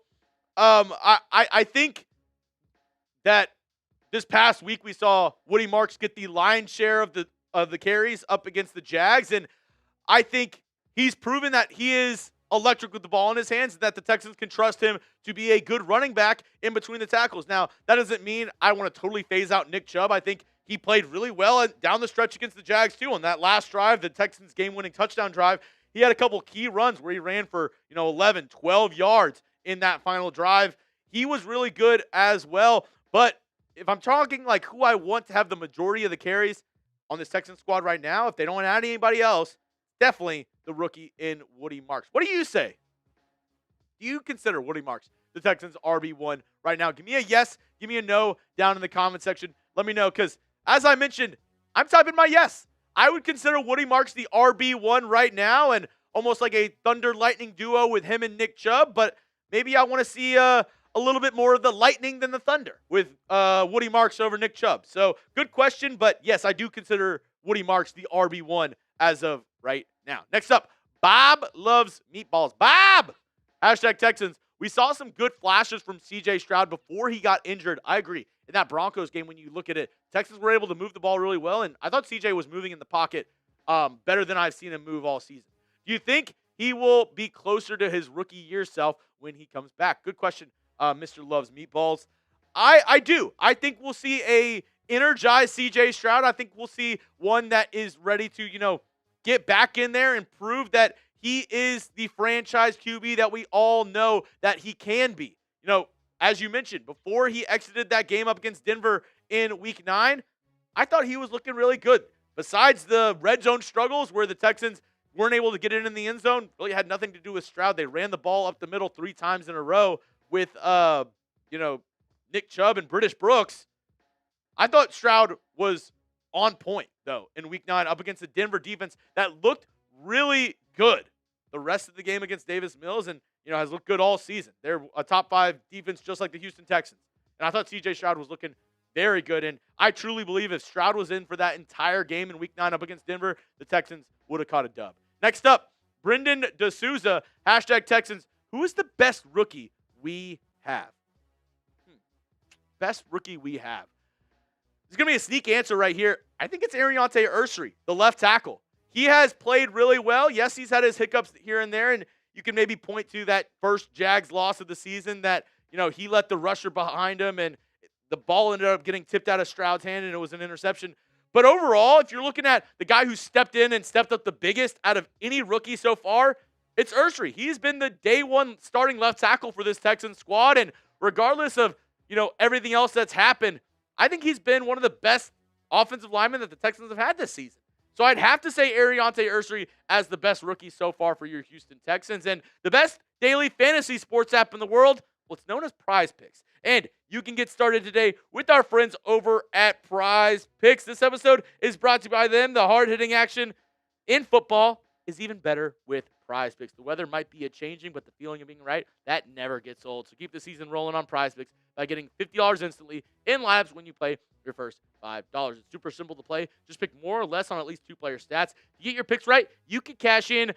I think that this past week we saw Woody Marks get the lion's share of the carries up against the Jags, and I think he's proven that he is electric with the ball in his hands, that the Texans can trust him to be a good running back in between the tackles. Now, that doesn't mean I want to totally phase out Nick Chubb. I think he played really well down the stretch against the Jags, too. On that last drive, the Texans' game-winning touchdown drive, he had a couple key runs where he ran for 11, 12 yards in that final drive. He was really good as well. But if I'm talking like who I want to have the majority of the carries on this Texans squad right now, if they don't add anybody else, definitely the rookie in Woody Marks. What do you say? Do you consider Woody Marks the Texans RB1 right now? Give me a yes, give me a no down in the comment section. Let me know, because as I mentioned, I'm typing my yes. I would consider Woody Marks the RB1 right now, and almost like a Thunder Lightning duo with him and Nick Chubb, but maybe I want to see a little bit more of the lightning than the thunder with Woody Marks over Nick Chubb. So good question, but yes, I do consider Woody Marks the RB1 as of right now. Next up, Bob loves meatballs. Bob! Hashtag Texans. We saw some good flashes from CJ Stroud before he got injured. I agree. In that Broncos game, when you look at it, Texans were able to move the ball really well, and I thought CJ was moving in the pocket better than I've seen him move all season. Do you think he will be closer to his rookie year self when he comes back? Good question, Mr. Loves Meatballs. I do. I think we'll see a energized CJ Stroud. I think we'll see one that is ready to, get back in there and prove that he is the franchise QB that we all know that he can be. As you mentioned, before he exited that game up against Denver in Week 9, I thought he was looking really good. Besides the red zone struggles where the Texans weren't able to get in the end zone, really had nothing to do with Stroud. They ran the ball up the middle 3 times in a row with, Nick Chubb and British Brooks. I thought Stroud was on point, though, in Week 9 up against the Denver defense that looked really good the rest of the game against Davis Mills and, has looked good all season. They're a top 5 defense just like the Houston Texans. And I thought CJ Stroud was looking very good. And I truly believe if Stroud was in for that entire game in Week 9 up against Denver, the Texans would have caught a dub. Next up, Brendan D'Souza, hashtag Texans. Who is the best rookie we have? Best rookie we have. There's going to be a sneak answer right here. I think it's Ariante Ursery, the left tackle. He has played really well. Yes, he's had his hiccups here and there, and you can maybe point to that first Jags loss of the season that, he let the rusher behind him, and the ball ended up getting tipped out of Stroud's hand, and it was an interception. But overall, if you're looking at the guy who stepped in and stepped up the biggest out of any rookie so far, it's Ursery. He's been the day one starting left tackle for this Texans squad, and regardless of, everything else that's happened, I think he's been one of the best offensive linemen that the Texans have had this season. So I'd have to say Ariante Ursery as the best rookie so far for your Houston Texans. And the best daily fantasy sports app in the world, well, it's known as Prize Picks. And you can get started today with our friends over at Prize Picks. This episode is brought to you by them. The hard-hitting action in football is even better with Prize Picks. The weather might be changing, but the feeling of being right, that never gets old. So keep the season rolling on Prize Picks by getting $50 instantly in labs when you play your first $5. It's super simple to play. Just pick more or less on at least 2-player stats. To get your picks right, you can cash in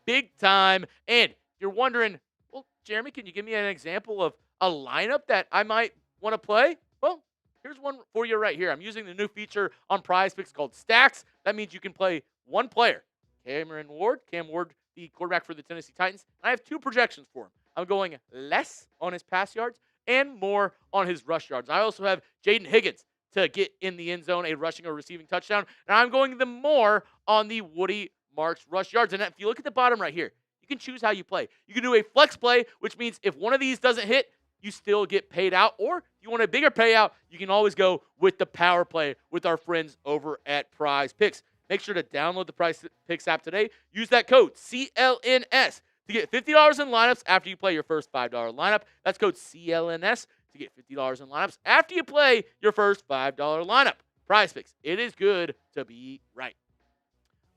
big time. And if you're wondering, well, Jeremy, can you give me an example of a lineup that I might want to play? Well, here's one for you right here. I'm using the new feature on Prize Picks called Stacks. That means you can play one player Cam Ward, the quarterback for the Tennessee Titans. I have 2 projections for him. I'm going less on his pass yards and more on his rush yards. I also have Jaden Higgins to get in the end zone, a rushing or receiving touchdown. And I'm going the more on the Woody Marks rush yards. And if you look at the bottom right here, you can choose how you play. You can do a flex play, which means if one of these doesn't hit, you still get paid out. Or if you want a bigger payout, you can always go with the power play with our friends over at Prize Picks. Make sure to download the Prize Picks app today. Use that code CLNS to get $50 in lineups after you play your first $5 lineup. That's code CLNS to get $50 in lineups after you play your first $5 lineup. Prize Picks. It is good to be right.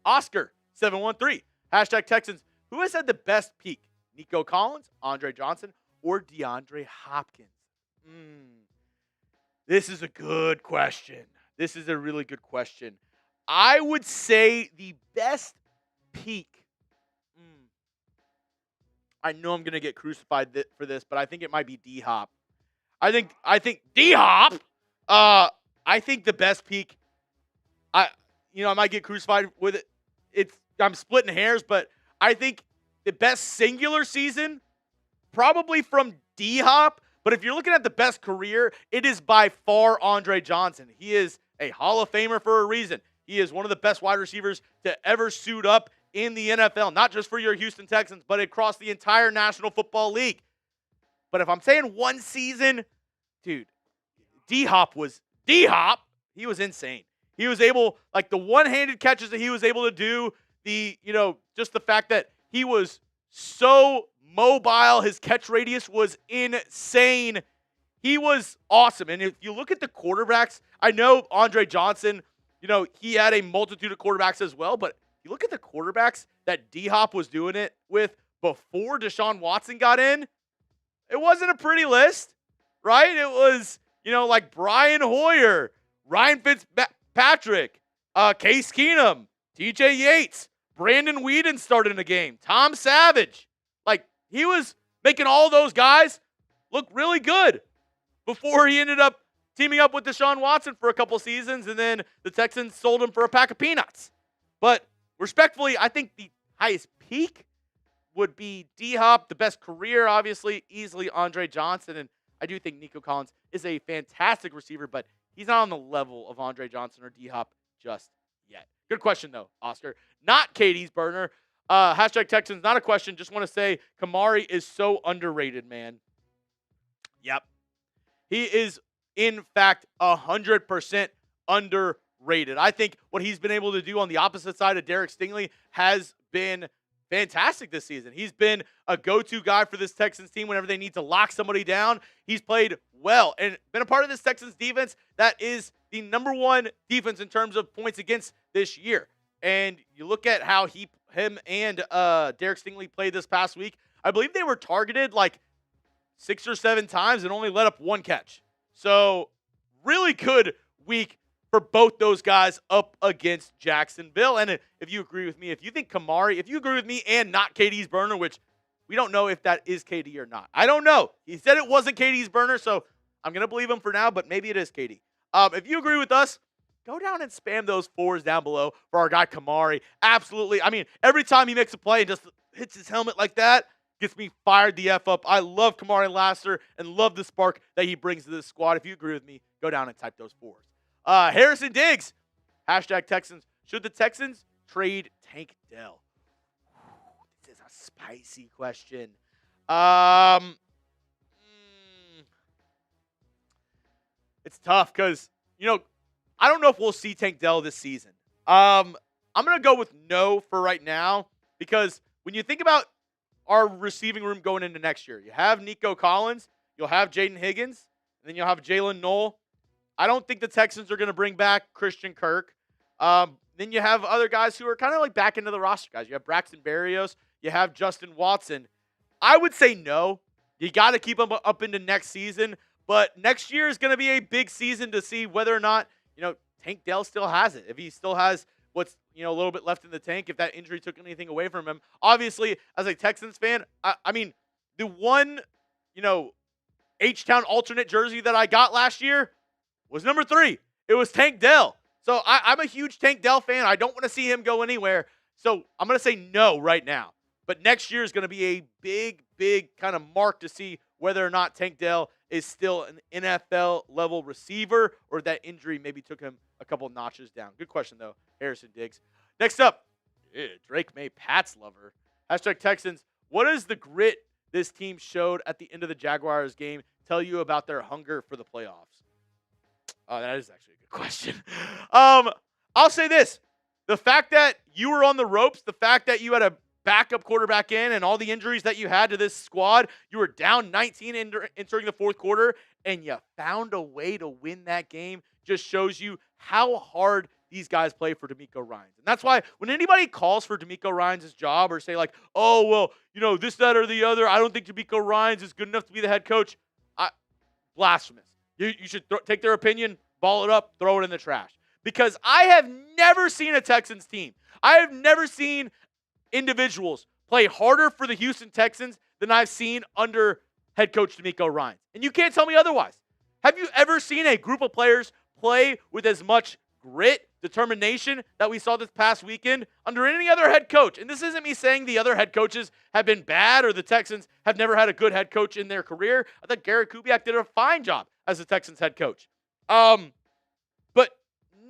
Oscar713, hashtag Texans. Who has had the best peak? Nico Collins, Andre Johnson, or DeAndre Hopkins? This is a good question. This is a really good question. I would say the best peak. I know I'm going to get crucified for this, but I think it might be D-Hop. I think D-Hop. I think the best peak. I might get crucified with it. I'm splitting hairs, but I think the best singular season, probably from D-Hop. But if you're looking at the best career, it is by far Andre Johnson. He is a Hall of Famer for a reason. He is one of the best wide receivers to ever suit up in the NFL, not just for your Houston Texans, but across the entire National Football League. But if I'm saying one season, dude, D-Hop was D-Hop. He was insane. He was able, like the one-handed catches that he was able to do, just the fact that he was so mobile, his catch radius was insane. He was awesome. And if you look at the quarterbacks, I know Andre Johnson, he had a multitude of quarterbacks as well, but you look at the quarterbacks that D-Hop was doing it with before Deshaun Watson got in, it wasn't a pretty list, right? It was, like Brian Hoyer, Ryan Fitzpatrick, Case Keenum, TJ Yates, Brandon Weeden started in the game, Tom Savage. Like, he was making all those guys look really good before he ended up teaming up with Deshaun Watson for a couple seasons, and then the Texans sold him for a pack of peanuts. But respectfully, I think the highest peak would be D-Hop. The best career, obviously, easily Andre Johnson. And I do think Nico Collins is a fantastic receiver, but he's not on the level of Andre Johnson or D-Hop just yet. Good question, though, Oscar. Not Katie's burner. Hashtag Texans, not a question. Just want to say Kamari is so underrated, man. Yep. He is, in fact, 100% underrated. I think what he's been able to do on the opposite side of Derek Stingley has been fantastic this season. He's been a go-to guy for this Texans team whenever they need to lock somebody down. He's played well and been a part of this Texans defense that is the number one defense in terms of points against this year. And you look at how him and Derek Stingley played this past week. I believe they were targeted like 6 or 7 times and only let up 1 catch. So really good week for both those guys up against Jacksonville. And if you agree with me, if you agree with me and not KD's burner, which we don't know if that is KD or not. I don't know. He said it wasn't KD's burner, so I'm going to believe him for now, but maybe it is KD. If you agree with us, go down and spam those 4s down below for our guy Kamari. Absolutely. I mean, every time he makes a play and just hits his helmet like that, gets me fired the F up. I love Kamari Lassiter and love the spark that he brings to this squad. If you agree with me, go down and type those 4s. Harrison Diggs, hashtag Texans. Should the Texans trade Tank Dell? This is a spicy question. It's tough because, I don't know if we'll see Tank Dell this season. I'm going to go with no for right now because when you think about our receiving room going into next year, you have Nico Collins, you'll have Jaden Higgins, and then you'll have Jaylin Noel. I don't think the Texans are going to bring back Christian Kirk. Then you have other guys who are kind of like back into the roster guys. You have Braxton Berrios. You have Justin Watson. I would say no. You got to keep them up into next season. But next year is going to be a big season to see whether or not, Tank Dell still has it. If he still has what's, a little bit left in the tank, if that injury took anything away from him. Obviously, as a Texans fan, I mean, the one, H-Town alternate jersey that I got last year was number 3. It was Tank Dell. So I'm a huge Tank Dell fan. I don't want to see him go anywhere. So I'm going to say no right now. But next year is going to be a big, big kind of mark to see whether or not Tank Dell is still an NFL-level receiver or that injury maybe took him a couple notches down. Good question, though, Harrison Diggs. Next up, Drake May, Pats lover. Hashtag Texans, what is the grit this team showed at the end of the Jaguars game tell you about their hunger for the playoffs? That is actually a good question. I'll say this. The fact that you were on the ropes, the fact that you had a backup quarterback in and all the injuries that you had to this squad, you were down 19 entering the fourth quarter, and you found a way to win that game, just shows you how hard these guys play for DeMeco Ryans. And that's why when anybody calls for DeMeco Ryans' job or say like, oh, well, this, that, or the other, I don't think DeMeco Ryans is good enough to be the head coach, blasphemous. You should take their opinion, ball it up, throw it in the trash. Because I have never seen a Texans team. I have never seen individuals play harder for the Houston Texans than I've seen under head coach DeMeco Ryans. And you can't tell me otherwise. Have you ever seen a group of players play with as much grit, determination that we saw this past weekend under any other head coach? And this isn't me saying the other head coaches have been bad or the Texans have never had a good head coach in their career. I thought Garrett Kubiak did a fine job as the Texans head coach. But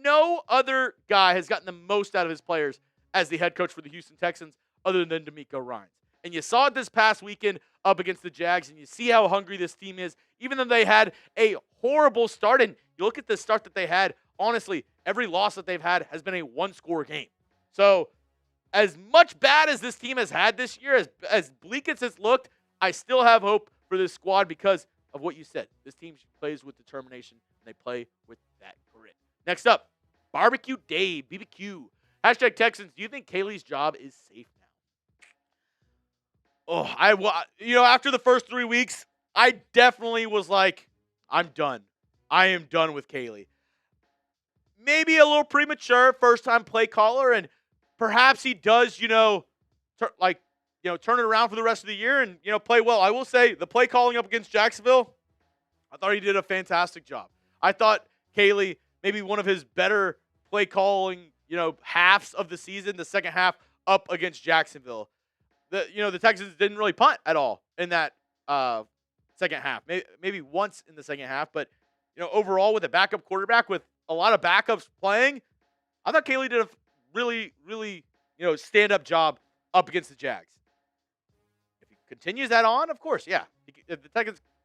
no other guy has gotten the most out of his players as the head coach for the Houston Texans other than DeMeco Ryans. And you saw it this past weekend up against the Jags, and you see how hungry this team is, even though they had a horrible start. And you look at the start that they had, honestly, every loss that they've had has been a one-score game. So as much bad as this team has had this year, as bleak as it's looked, I still have hope for this squad because of what you said. This team plays with determination, and they play with that grit. Next up, Barbecue Dave, BBQ. Hashtag Texans, do you think Caley's job is safe now? After the first 3 weeks, I definitely was like, I'm done. I am done with Caley. Maybe a little premature first-time play caller, and perhaps he does, turn it around for the rest of the year and, play well. I will say the play calling up against Jacksonville, I thought he did a fantastic job. I thought Caley, maybe one of his better play calling, halves of the season, the second half up against Jacksonville. The Texans didn't really punt at all in that second half. Maybe once in the second half, but overall with a backup quarterback with a lot of backups playing, I thought Caley did a really, really stand-up job up against the Jags. If he continues that on, of course, yeah. If the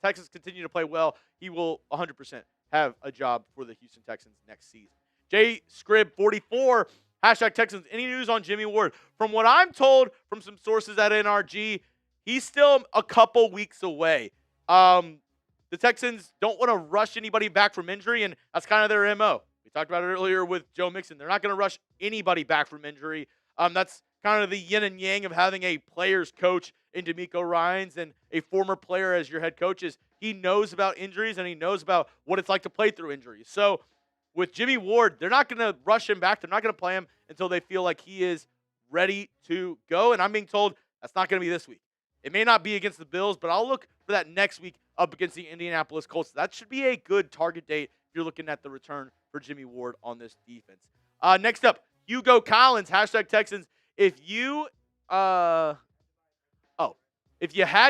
Texans continue to play well, he will 100% have a job for the Houston Texans next season. J Scrib 44. Hashtag Texans, any news on Jimmy Ward? From what I'm told from some sources at NRG, he's still a couple weeks away. The Texans don't want to rush anybody back from injury, and that's kind of their MO. We talked about it earlier with Joe Mixon. They're not going to rush anybody back from injury. That's kind of the yin and yang of having a player's coach in DeMeco Ryans and a former player as your head coach is he knows about injuries and he knows about what it's like to play through injuries. So with Jimmy Ward, they're not going to rush him back. They're not going to play him until they feel like he is ready to go. And I'm being told that's not going to be this week. It may not be against the Bills, but I'll look for that next week up against the Indianapolis Colts. That should be a good target date if you're looking at the return for Jimmy Ward on this defense. Next up, Hugo Collins, hashtag Texans. If you had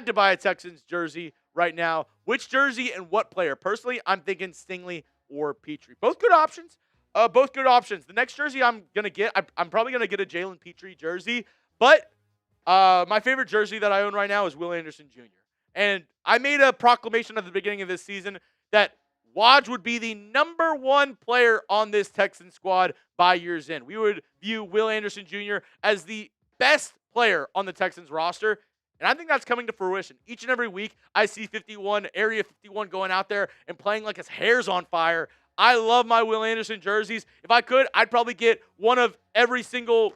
to buy a Texans jersey right now, which jersey and what player? Personally, I'm thinking Stingley or Pitre. Both good options. The next jersey I'm going to get, I'm probably going to get a Jalen Pitre jersey, but my favorite jersey that I own right now is Will Anderson Jr. And I made a proclamation at the beginning of this season that Waj would be the number one player on this Texan squad by year's end. We would view Will Anderson Jr. as the best player on the Texans roster. And I think that's coming to fruition. Each and every week, I see Area 51 going out there and playing like his hair's on fire. I love my Will Anderson jerseys. If I could, I'd probably get one of every single,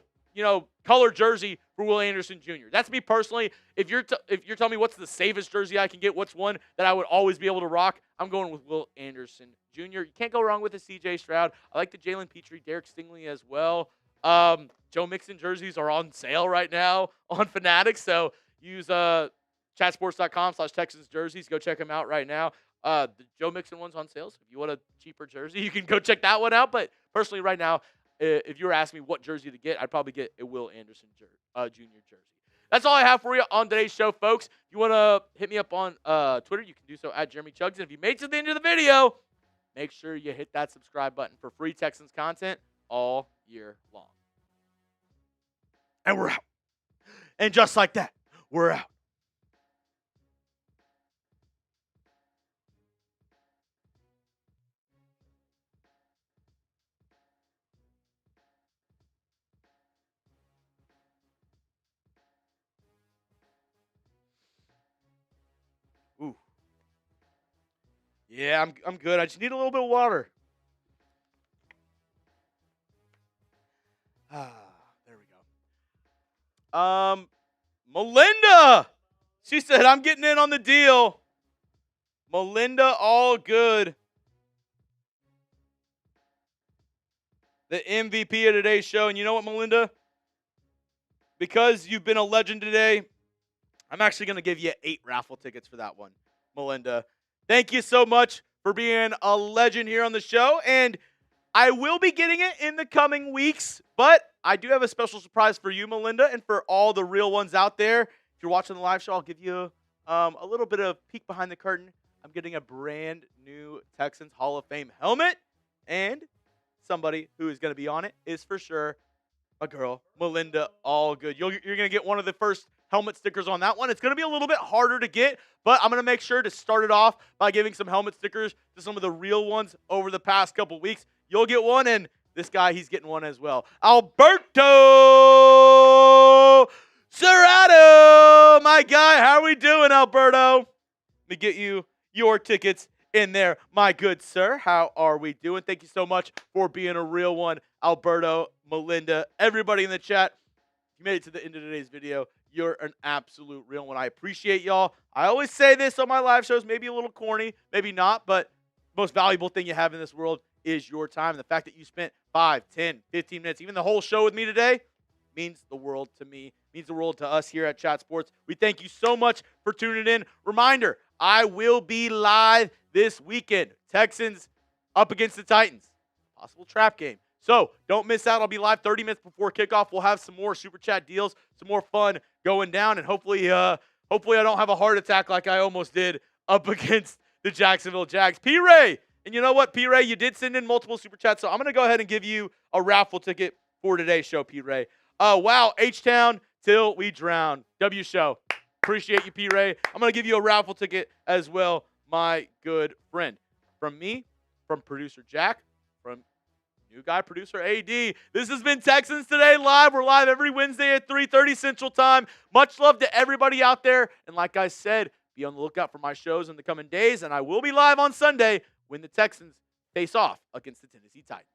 color jersey for Will Anderson Jr. That's me personally. If you're telling me what's the safest jersey I can get, what's one that I would always be able to rock, I'm going with Will Anderson Jr. You can't go wrong with a CJ Stroud. I like the Jalen Pitre, Derek Stingley as well. Joe Mixon jerseys are on sale right now on Fanatics, so use chatsports.com/Texans jerseys. Go check them out right now. The Joe Mixon one's on sale, so if you want a cheaper jersey, you can go check that one out. But personally, right now, if you were asking me what jersey to get, I'd probably get a Will Anderson Jr. jersey. That's all I have for you on today's show, folks. If you want to hit me up on Twitter, you can do so at Jeremy Chuggs. And if you made it to the end of the video, make sure you hit that subscribe button for free Texans content all year long. And we're out. And just like that, we're out. Ooh. Yeah, I'm good. I just need a little bit of water. There we go. Melinda. She said, I'm getting in on the deal. Melinda, all good. The MVP of today's show. And you know what, Melinda? Because you've been a legend today, I'm actually going to give you 8 raffle tickets for that one, Melinda. Thank you so much for being a legend here on the show. And I will be getting it in the coming weeks, but I do have a special surprise for you, Melinda, and for all the real ones out there. If you're watching the live show, I'll give you a little bit of peek behind the curtain. I'm getting a brand new Texans Hall of Fame helmet, and somebody who is going to be on it is for sure a girl, Melinda Allgood. You're going to get one of the first helmet stickers on that one. It's going to be a little bit harder to get, but I'm going to make sure to start it off by giving some helmet stickers to some of the real ones over the past couple weeks. You'll get one, and this guy, he's getting one as well. Alberto Serrato, my guy. How are we doing, Alberto? Let me get you your tickets in there, my good sir. How are we doing? Thank you so much for being a real one, Alberto, Melinda, everybody in the chat. If you made it to the end of today's video, you're an absolute real one. I appreciate y'all. I always say this on my live shows, maybe a little corny, maybe not, but the most valuable thing you have in this world is your time. And the fact that you spent 5, 10, 15 minutes, even the whole show with me today, means the world to me, means the world to us here at Chat Sports. We thank you so much for tuning in. Reminder, I will be live this weekend. Texans up against the Titans. Possible trap game. So don't miss out. I'll be live 30 minutes before kickoff. We'll have some more Super Chat deals, some more fun going down, and hopefully I don't have a heart attack like I almost did up against the Jacksonville Jags. Pitre, and you know what, Pitre, you did send in multiple Super Chats, so I'm going to go ahead and give you a raffle ticket for today's show, Pitre. Wow, H-Town till we drown. W show. Appreciate you, Pitre. I'm going to give you a raffle ticket as well, my good friend. From me, from producer Jack, from new guy producer AD. This has been Texans Today Live. We're live every Wednesday at 3:30 Central Time. Much love to everybody out there. And like I said, be on the lookout for my shows in the coming days. And I will be live on Sunday when the Texans face off against the Tennessee Titans.